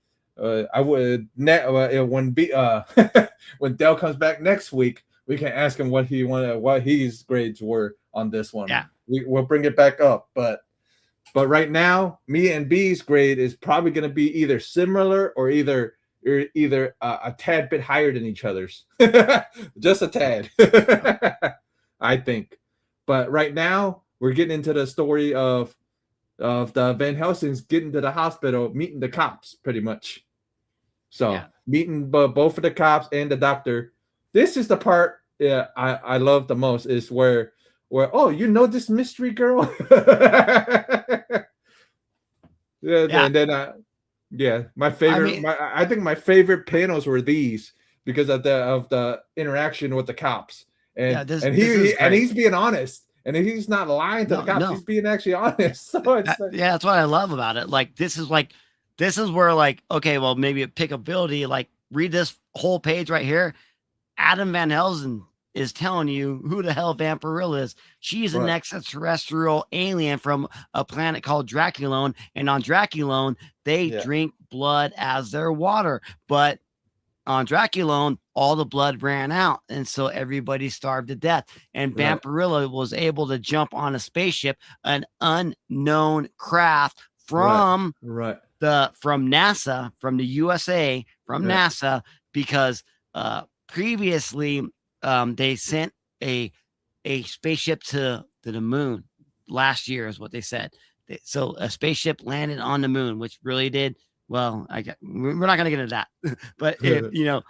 I would when when Dell comes back next week, we can ask him what his grades were on this one. Yeah, we'll bring it back up, but right now, me and B's grade is probably going to be either similar or either a tad bit higher than each other's. Just a tad. I think. But right now we're getting into the story of the Van Helsings getting to the hospital, meeting the cops pretty much. So meeting both of the cops and the doctor. This is the part I love the most, is where this mystery girl. And then my favorite. I think my favorite panels were these, because of the interaction with the cops, and he's being honest, and he's not lying to the cops. He's being actually honest. So it's that's what I love about it. This is where okay, well, maybe a pickability. Read this whole page right here. Adam Van Helsing is telling you who the hell Vampirella is. She's an extraterrestrial alien from a planet called Draculone, and on Draculone they drink blood as their water, but on Draculone all the blood ran out, and so everybody starved to death. And Vampirella was able to jump on a spaceship, an unknown craft from NASA, from the USA, from NASA, because previously they sent a spaceship to the moon last year, is what they said. So a spaceship landed on the moon, which really did well. We're not going to get into that, but the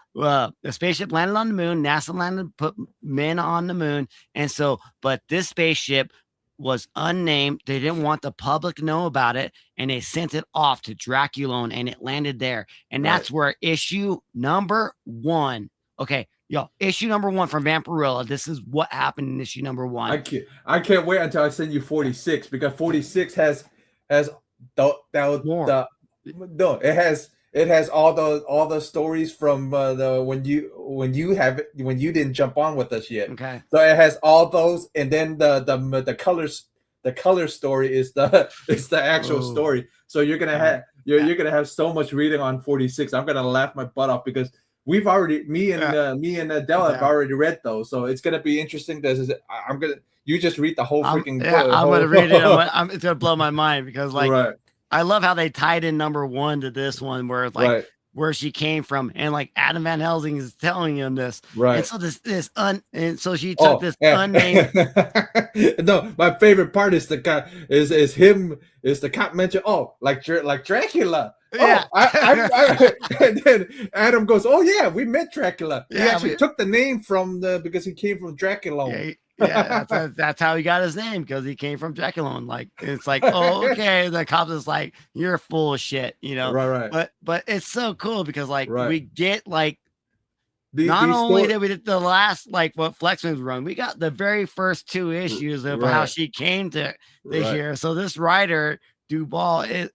spaceship landed on the moon. NASA landed, put men on the moon, and so, but this spaceship was unnamed. They didn't want the public to know about it, and they sent it off to Draculone, and it landed there. And that's where issue number 1. Okay, issue number 1 from Vampirella. This is what happened in issue number 1. I can't wait until I send you 46, because 46 has it has all the stories from when you didn't jump on with us yet. Okay. So it has all those, and then the color story is the actual story. So you're gonna have so much reading on 46. I'm gonna laugh my butt off, because we've already me and Adele have already read those. So it's gonna be interesting. You just read the whole freaking book. I'm gonna read it. It's gonna blow my mind, because I love how they tied in number 1 to this one, where where she came from, and like Adam Van Helsing is telling him this, right? And so and so she took this unnamed. No, my favorite part is the guy is him is the cop mentioned. Oh, like Dracula. Yeah. And then Adam goes, "Oh yeah, we met Dracula. He actually took the name because he came from Dracula." Yeah, that's how he got his name, because he came from Dracula. Like, it's like, oh, okay. The cop is like, you're full of shit, Right. But it's so cool because like we get like not only did we get the last like what Flexman's run, we got the very first 2 issues of how she came to here. So this writer Dubay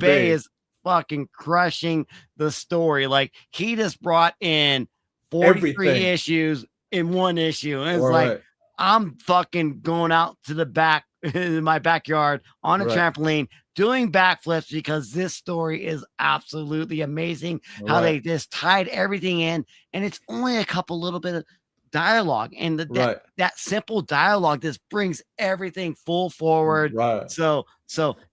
is fucking crushing the story. Like, he just brought in 43 issues in 1 issue, and it's like, I'm fucking going out to the back in my backyard on a trampoline doing backflips, because this story is absolutely amazing. How they just tied everything in, and it's only a couple little bit of dialogue, and that simple dialogue just brings everything full forward. So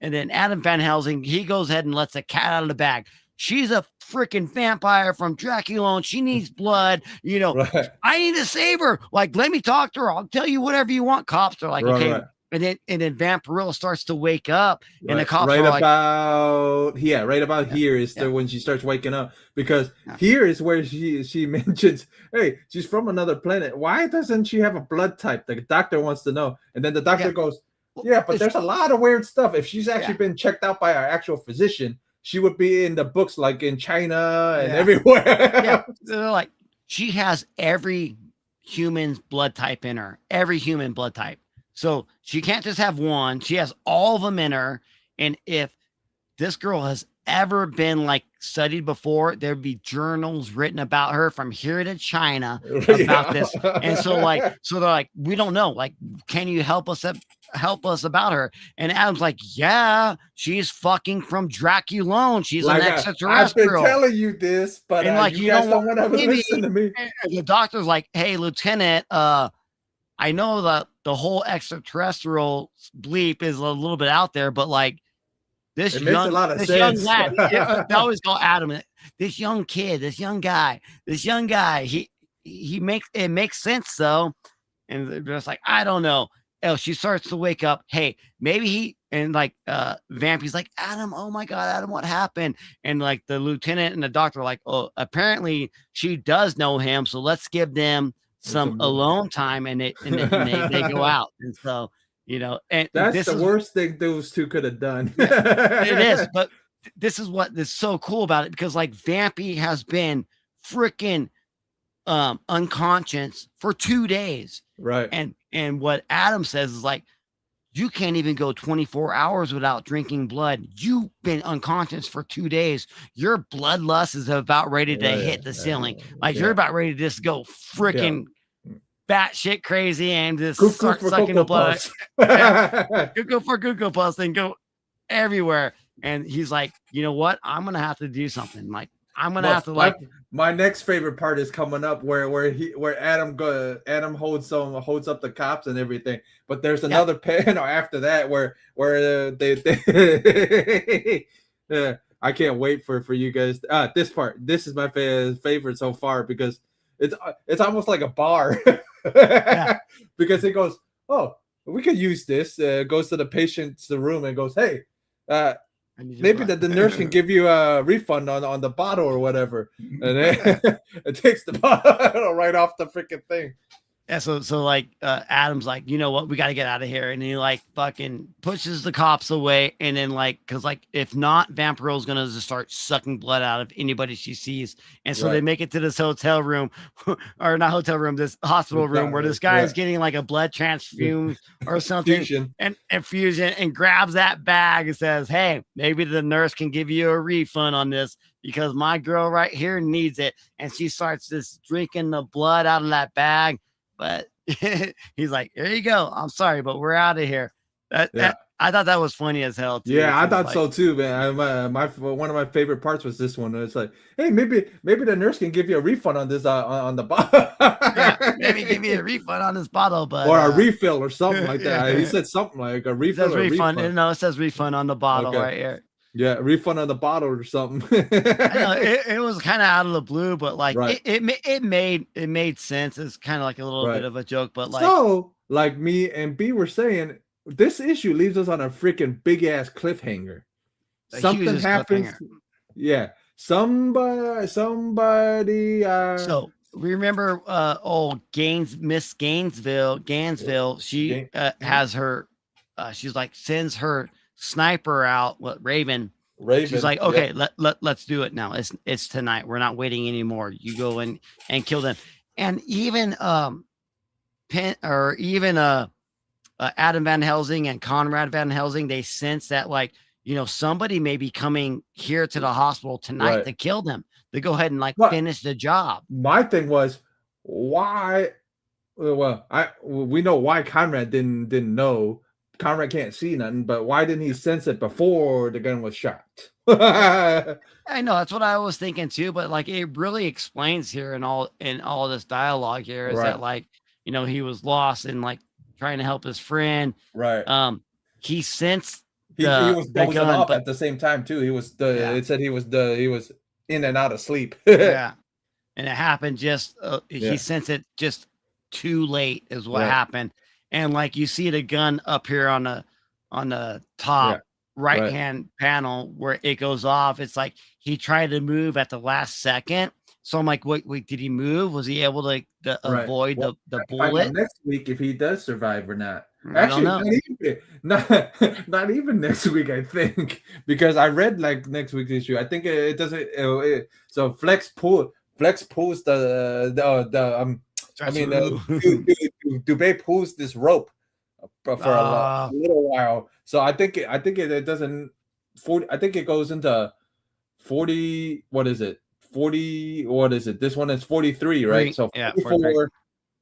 and then Adam Van Helsing, he goes ahead and lets the cat out of the bag. She's a freaking vampire from Dracula, and she needs blood. I need to save her. Like, let me talk to her. I'll tell you whatever you want. Cops are like, okay. And then Vampirella starts to wake up, and the cops are like, right about here is when she starts waking up, because here is where she mentions, hey, she's from another planet. Why doesn't she have a blood type? The doctor wants to know, and then the doctor goes, yeah, but there's a lot of weird stuff. If she's actually been checked out by our actual physician, she would be in the books, like in China and everywhere. They're like, she has every human's blood type in her, every human blood type. So she can't just have one. She has all of them in her. And if this girl has ever been like studied before, there'd be journals written about her from here to China about this. And so they're like, we don't know. Like, can you help us about her? And Adam's like, yeah, she's fucking from Dracula. She's like, an extraterrestrial. I've been telling you this, but you guys don't want to listen to me. And the doctor's like, hey, Lieutenant, I know that the whole extraterrestrial bleep is a little bit out there, but like, this young lad, they always call Adam, this young kid, this young guy, he makes sense though. And they're just like, I don't know. Oh, she starts to wake up. Hey, maybe Vampy's like, Adam, oh my God, Adam, what happened? And like the lieutenant and the doctor are like, oh, apparently she does know him. So let's give them some alone time, and they go out. And so, and that's the worst thing those two could have done. It is, but this is what is so cool about it, because like Vampy has been freaking unconscious for 2 days, right? And what Adam says is like, you can't even go 24 hours without drinking blood. You've been unconscious for 2 days. Your bloodlust is about ready to hit the ceiling. Like, you're about ready to just go freaking batshit crazy and just start sucking the blood. Go for Google Plus and go everywhere. And he's like, you know what? I'm going to have to do something. Like, I'm going to have to like. My next favorite part is coming up where Adam holds up the cops and everything, but there's another panel after that where they I can't wait for you guys. This is my favorite so far, because it's almost like a bar. Because it goes, oh, we could use this. Goes to the patient's room and goes, hey, maybe the nurse can give you a refund on the bottle or whatever. And then it takes the bottle right off the freaking thing. Yeah, so like Adam's like, you know what, we got to get out of here, and he like fucking pushes the cops away, and then like, because like if not, Vampirella's gonna just start sucking blood out of anybody she sees, and so they make it to this hotel room, or not hotel room, this hospital room, where this guy is getting like a blood transfusion or something, and infusion, and grabs that bag and says, hey, maybe the nurse can give you a refund on this, because my girl right here needs it, and she starts just drinking the blood out of that bag. But he's like, here you go. I'm sorry, but we're out of here. I thought that was funny as hell, too. Yeah, I thought so too, man. One of my favorite parts was this one. It's like, hey, maybe the nurse can give you a refund on this on the bottle. Maybe give me a refund on this bottle, but or a refill or something like that. He said something like a refill. It says refund. No, it says refund on the bottle right here. Yeah, refund on the bottle or something. I know it was kind of out of the blue, but like right. it made sense. It's kind of like a little bit of a joke, but like so like me and B were saying, this issue leaves us on a freaking big ass cliffhanger. a Something huge happens. cliffhanger. Yeah, somebody. So we remember Miss Gainesville. She has her. She's like sends her sniper out. Raven. She's like, okay, let's do it now. It's tonight. We're not waiting anymore. You go in and kill them. And even Adam Van Helsing and Conrad Van Helsing, they sense that like, somebody may be coming here to the hospital tonight to kill them, to go ahead and like finish the job. My thing was, why? Well, we know why Conrad didn't know. Conrad can't see nothing, but why didn't he sense it before the gun was shot? I know, that's what I was thinking too, but like it really explains here in all this dialogue here is that like, he was lost and like trying to help his friend. Right. He sensed he was dozing off but at the same time too. He was it said he was in and out of sleep. Yeah. And it happened just he sensed it just too late is what happened. And like you see the gun up here on the top right hand panel where it goes off. It's like he tried to move at the last second. So I'm like, wait, did he move? Was he able to avoid the bullet? Next week, if he does survive or not. I don't know. Not even next week, I think, because I read like next week's issue. I think it doesn't. So Flex pulls Dubé pulls this rope for a little while. So I think it doesn't. 40. I think it goes into 40. What is it? 40. What is it? This one is 43, right? So 44.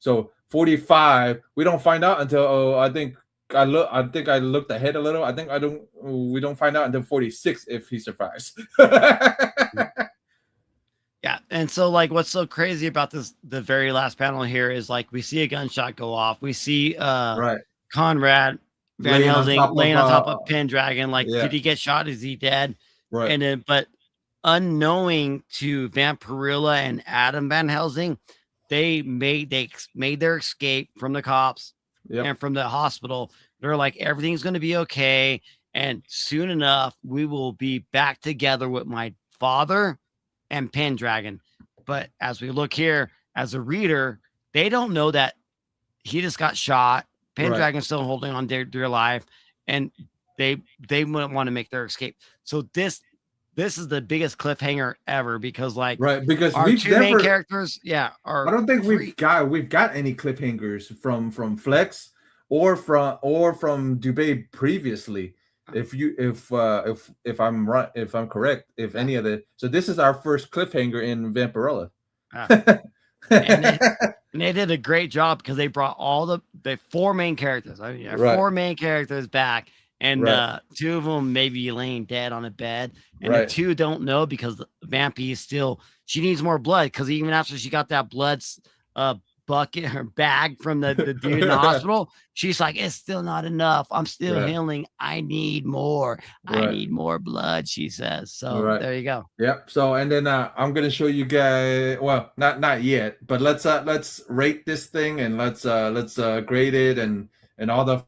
So 45. We don't find out until I think I looked ahead a little. We don't find out until 46 if he survives. Yeah, and so like what's so crazy about the very last panel here is like we see a gunshot go off. We see Conrad Van Helsing laying on top of Pendragon. Like, did he get shot? Is he dead? Right. And then, but unknowing to Vampirella and Adam Van Helsing, they made their escape from the cops and from the hospital. They're like, everything's going to be okay, and soon enough we will be back together with my father and Pendragon. But as we look here, as a reader, they don't know that he just got shot. Pendragon's still holding on dear life, and they wouldn't want to make their escape. So this is the biggest cliffhanger ever because because our two main characters, I don't think we've got any cliffhangers from Flex or from Dubé previously. If I'm right, if I'm correct, if any of the so this is our first cliffhanger in Vampirella. And they did a great job because they brought all the four main characters. I mean, four main characters back, and two of them maybe laying dead on a bed, and the two don't know because Vampy is still. She needs more blood because even after she got that blood bucket or bag from the dude in the hospital, she's like, it's still not enough. I'm still healing. I need more. I need more blood, she says. So there you go. Yep. So and then I'm gonna show you guys. Well, not yet, but let's rate this thing and let's grade it and all the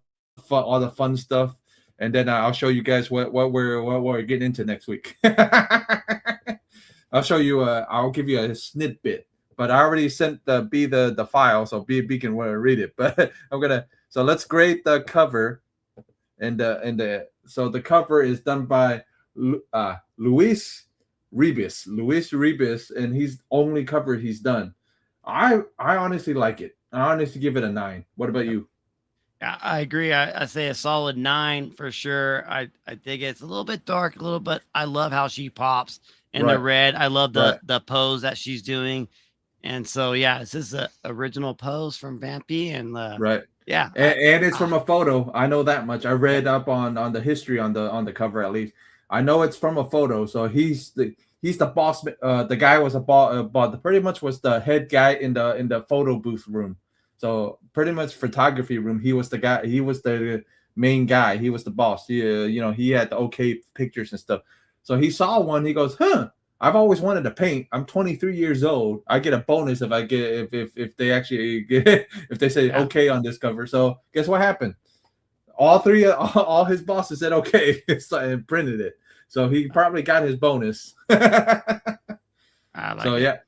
fun stuff, and then I'll show you guys what we're getting into next week. I'll show you. I'll give you a snippet. But I already sent the file, so B can read it. But so let's grade the cover, and so the cover is done by Luis Ribas, and he's only cover he's done. I honestly like it. I honestly give it a 9. What about you? Yeah, I agree. I say a solid 9 for sure. I think it's a little bit dark, a little, but I love how she pops in the red. I love the pose that she's doing. And so, this is the original pose from Vampy, and and it's from a photo. I know that much. I read up on the history on the cover at least. I know it's from a photo. So he's the boss. The guy was a boss, pretty much was the head guy in the photo booth room. So pretty much photography room. He was the guy. He was the main guy. He was the boss. He he had the okay pictures and stuff. So he saw one. He goes, I've always wanted to paint. I'm 23 years old. I get a bonus if I get if they actually get if they say okay on this cover. So guess what happened? All his bosses said okay and printed it. So he probably got his bonus. Like so it.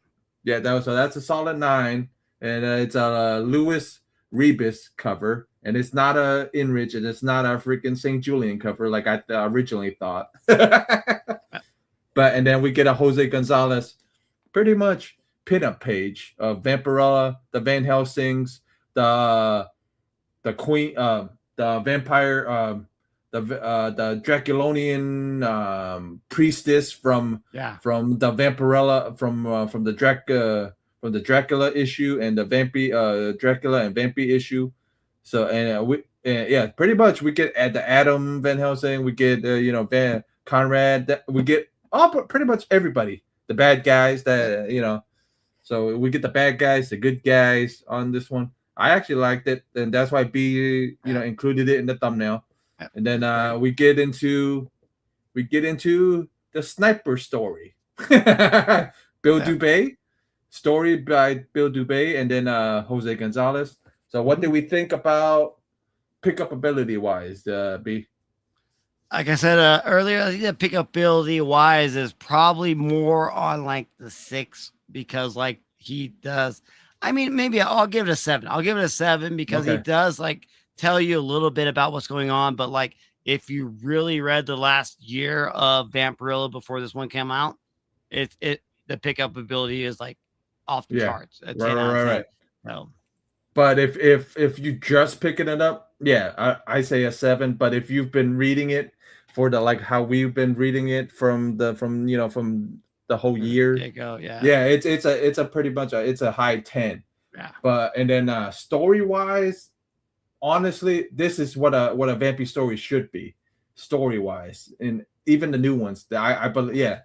That's a solid 9, and it's a Louis Rebus cover, and it's not a Inrich, and it's not a freaking St. Julian cover like I originally thought. And then we get a Jose Gonzalez, pretty much pinup page of Vampirella, the Van Helsings, the Queen, the vampire, the Draculonian priestess from the Vampirella from the Dracula issue, and the Dracula and Vampy issue. So pretty much we get at the Adam Van Helsing, we get Van Conrad, we get pretty much everybody, the bad guys that so we get the bad guys, the good guys on this one. I actually liked it, and that's why B included it in the thumbnail. And then we get into the sniper story. Bill Dubé, story by Bill Dubé, and then Jose Gonzalez. So what did we think about pickup ability wise, B? Like I said earlier, I think the pickup ability wise is probably more on like the 6, because like he does. I mean, maybe I'll give it a 7. I'll give it a 7 because he does like tell you a little bit about what's going on. But like, if you really read the last year of Vampirella before this one came out, the pickup ability is like off the charts. Right. So, but if you just picking it up, I say a 7. But if you've been reading it for the like how we've been reading it from the whole year, it's a pretty much it's a high 10. But and then story wise, honestly, this is what a Vampy story should be, story wise, and even the new ones. I believe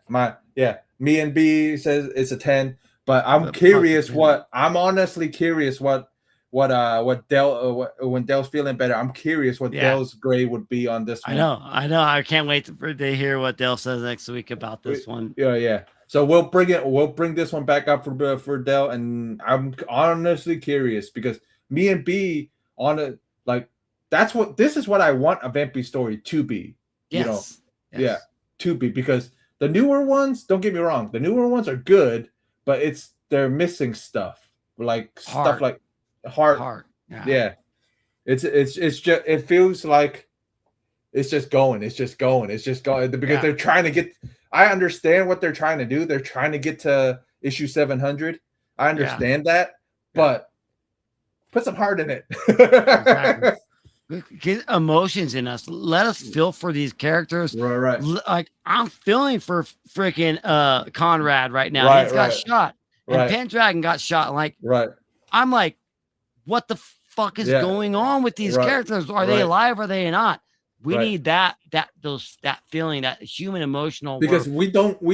me and B says it's a 10. But I'm curious I'm honestly curious what Del when Del's feeling better. I'm curious what Del's grade would be on this one. I know. I can't wait to hear what Del says next week about this one. Yeah. So we'll bring this one back up for Del, and I'm honestly curious because me and B this is what I want a Vampy story to be. To be, because the newer ones, don't get me wrong, the newer ones are good, but they're missing stuff like stuff like heart. Yeah. It's just, it feels like it's just going because they're trying to get. I understand what they're trying to do. They're trying to get to issue 700. I understand that, but put some heart in it. Exactly. Get emotions in us. Let us feel for these characters. Right. Like I'm feeling for freaking Conrad right now. He's got shot, and Pendragon got shot. Like, I'm like, what the fuck is going on with these characters? Are they alive? Are they not? We need that feeling, that human emotional. Because we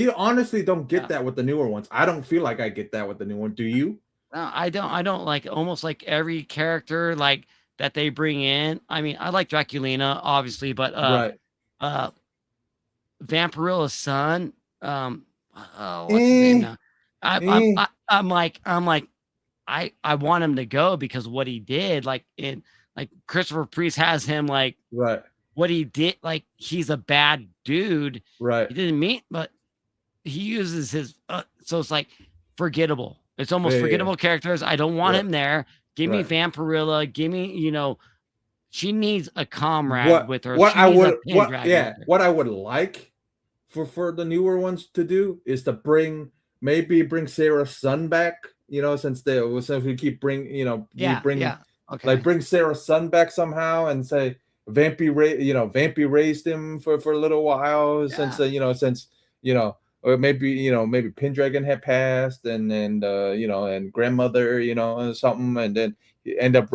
honestly don't get that with the newer ones. I don't feel like I get that with the new one. Do you? No, I don't. Like almost like every character like that they bring in. I mean, I like Draculina, obviously, but Vampirella's son. What's his name now? I'm like, I want him to go because of what he did. Like Christopher Priest has him like what he did. Like he's a bad dude. Right. He didn't mean, but he uses his. So it's like forgettable. It's almost forgettable characters. I don't want him there. Give me Vampirella. Give me, she needs a comrade with her. What I would like for the newer ones to do is to bring Sarah's son back. Since we keep bring Sarah's son back somehow and say Vampy raised him for a little while since or maybe Pendragon had passed and grandmother, or something, and then you end up,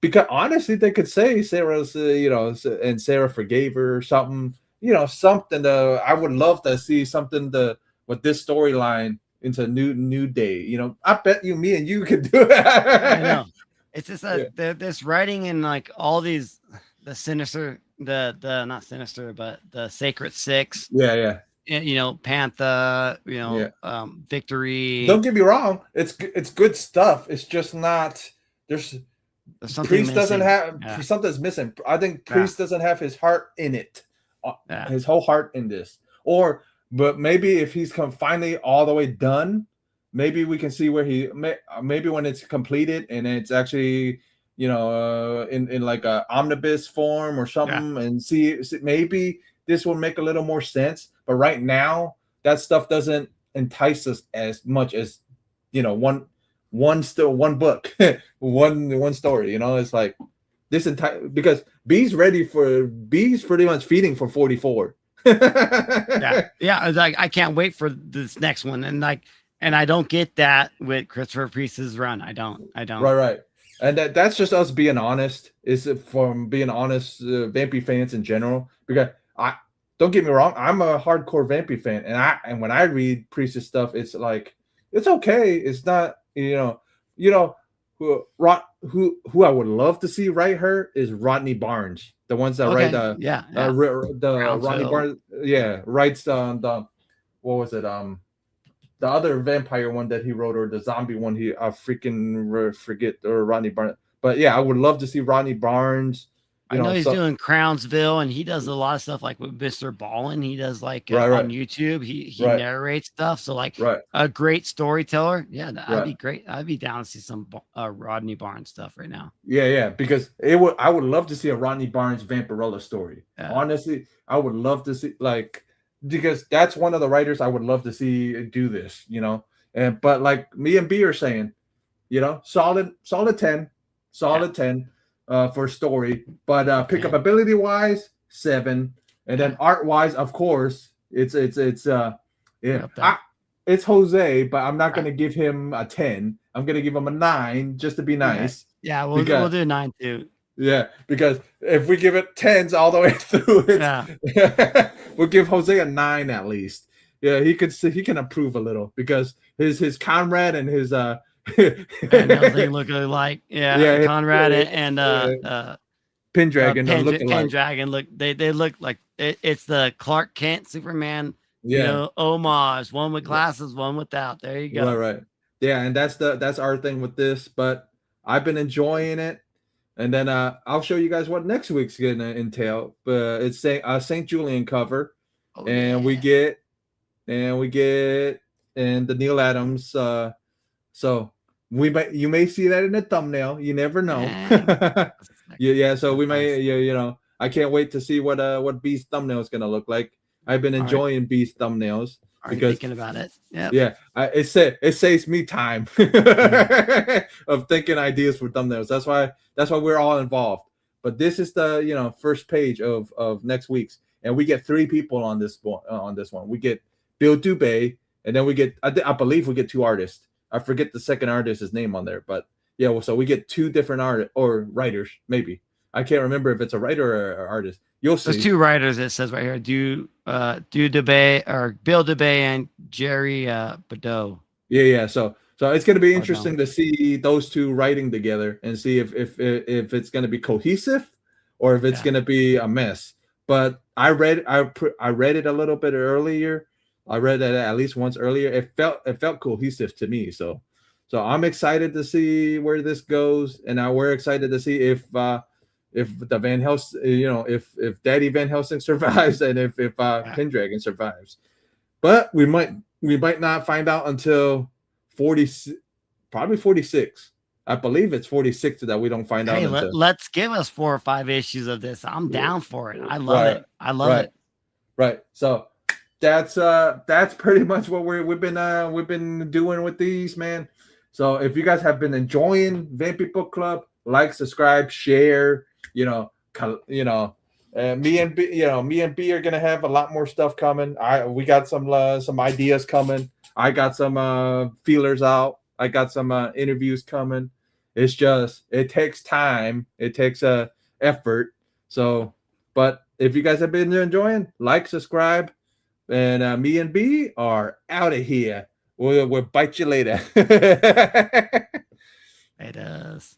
because honestly, they could say Sarah's, and Sarah forgave her or something, something. I would love to see something with this storyline into new day. I bet me and you could do it. I know. It's just that this writing and like all these the Sinister, the not Sinister, but the Sacred Six. Yeah. You know, Panther. You know, Victory. Don't get me wrong. It's good stuff. It's just not. There's something Priest missing. doesn't have something's missing. I think Priest doesn't have his heart in it. His whole heart in this. But maybe if he's finally all the way done, maybe we can see where maybe when it's completed and it's actually, you know, in like a omnibus form or something, and see maybe this will make a little more sense. But right now, that stuff doesn't entice us as much as, you know, one book, one story. You know, it's like this entire, because B's pretty much feeding for 44. It's like I can't wait for this next one, and I don't get that with Christopher Priest's run. I don't. Right. And that's just us being honest. Is from being honest, Vampy fans in general. Because I don't get me wrong, I'm a hardcore Vampy fan, and when I read Priest's stuff, it's like it's okay. It's not, you know who I would love to see write her is Rodney Barnes. The ones that write the Rodney Barnes, writes the what was it, the other vampire one that he wrote, or the zombie one, I freaking forget, or Rodney Barnes. But yeah, I would love to see Rodney Barnes. I know he's doing Crownsville, and he does a lot of stuff like with Mr. Ballin. He does on YouTube. He narrates stuff. So a great storyteller. Yeah, that'd be great. I'd be down to see some Rodney Barnes stuff right now. Yeah, because I would love to see a Rodney Barnes Vampirella story. Honestly, I would love to see, because that's one of the writers I would love to see do this, you know. But like me and B are saying, you know, solid 10 for story, but pickup ability wise 7, and then art wise, of course, it's Jose, but I'm not going to give him a 10. I'm going to give him a 9 just to be nice. Yeah, we'll do 9 too. Yeah, because if we give it 10s all the way through it, we'll give Jose a 9 at least. Yeah, he can improve a little, because his Conrad and his they look like Conrad and Pendragon. Pendragon look they look like it's the Clark Kent Superman, you know, homage. One with glasses, one without. There you go. Right. Yeah, and that's our thing with this. But I've been enjoying it, and then I'll show you guys what next week's gonna entail. But it's a St. Julian cover, we get the Neil Adams. So you may see that in the thumbnail. You never know. So we may, you know, I can't wait to see what B's thumbnail is gonna look like. I've been enjoying B's thumbnails because thinking about it. It saves me time of thinking ideas for thumbnails. That's why we're all involved. But this is the, you know, first page of next week's, and we get 3 people on this one. We get Bill Dubé, and then we get I believe we get 2 artists. I forget the second artist's name on there, but yeah, so we get 2 different artists or writers, maybe. I can't remember if it's a writer or artist. You'll see. There's 2 writers, it says right here. Do Dubé, or Bill Dubé, and Jerry Badeau. Yeah. So it's going to be interesting to see those 2 writing together and see if it's going to be cohesive or if it's going to be a mess. But I read it a little bit earlier. I read it at least once earlier. It felt cohesive to me. So I'm excited to see where this goes, and we're excited to see if the Van Helsing, you know, if Daddy Van Helsing survives, and if Pendragon survives. But we might not find out until 40, probably 46. I believe it's 46 that we don't find out. Let's give us 4 or 5 issues of this. I'm down for it. I love it. I love it. Right. So that's pretty much what we've been doing with these, man. So if you guys have been enjoying Vampy Book Club, like, subscribe, share. Me and B are gonna have a lot more stuff coming. We got some ideas coming. I got some feelers out. I got some interviews coming. It's just, it takes time. It takes effort. So, but if you guys have been enjoying, like, subscribe, and me and B are out of here. We'll bite you later. It does.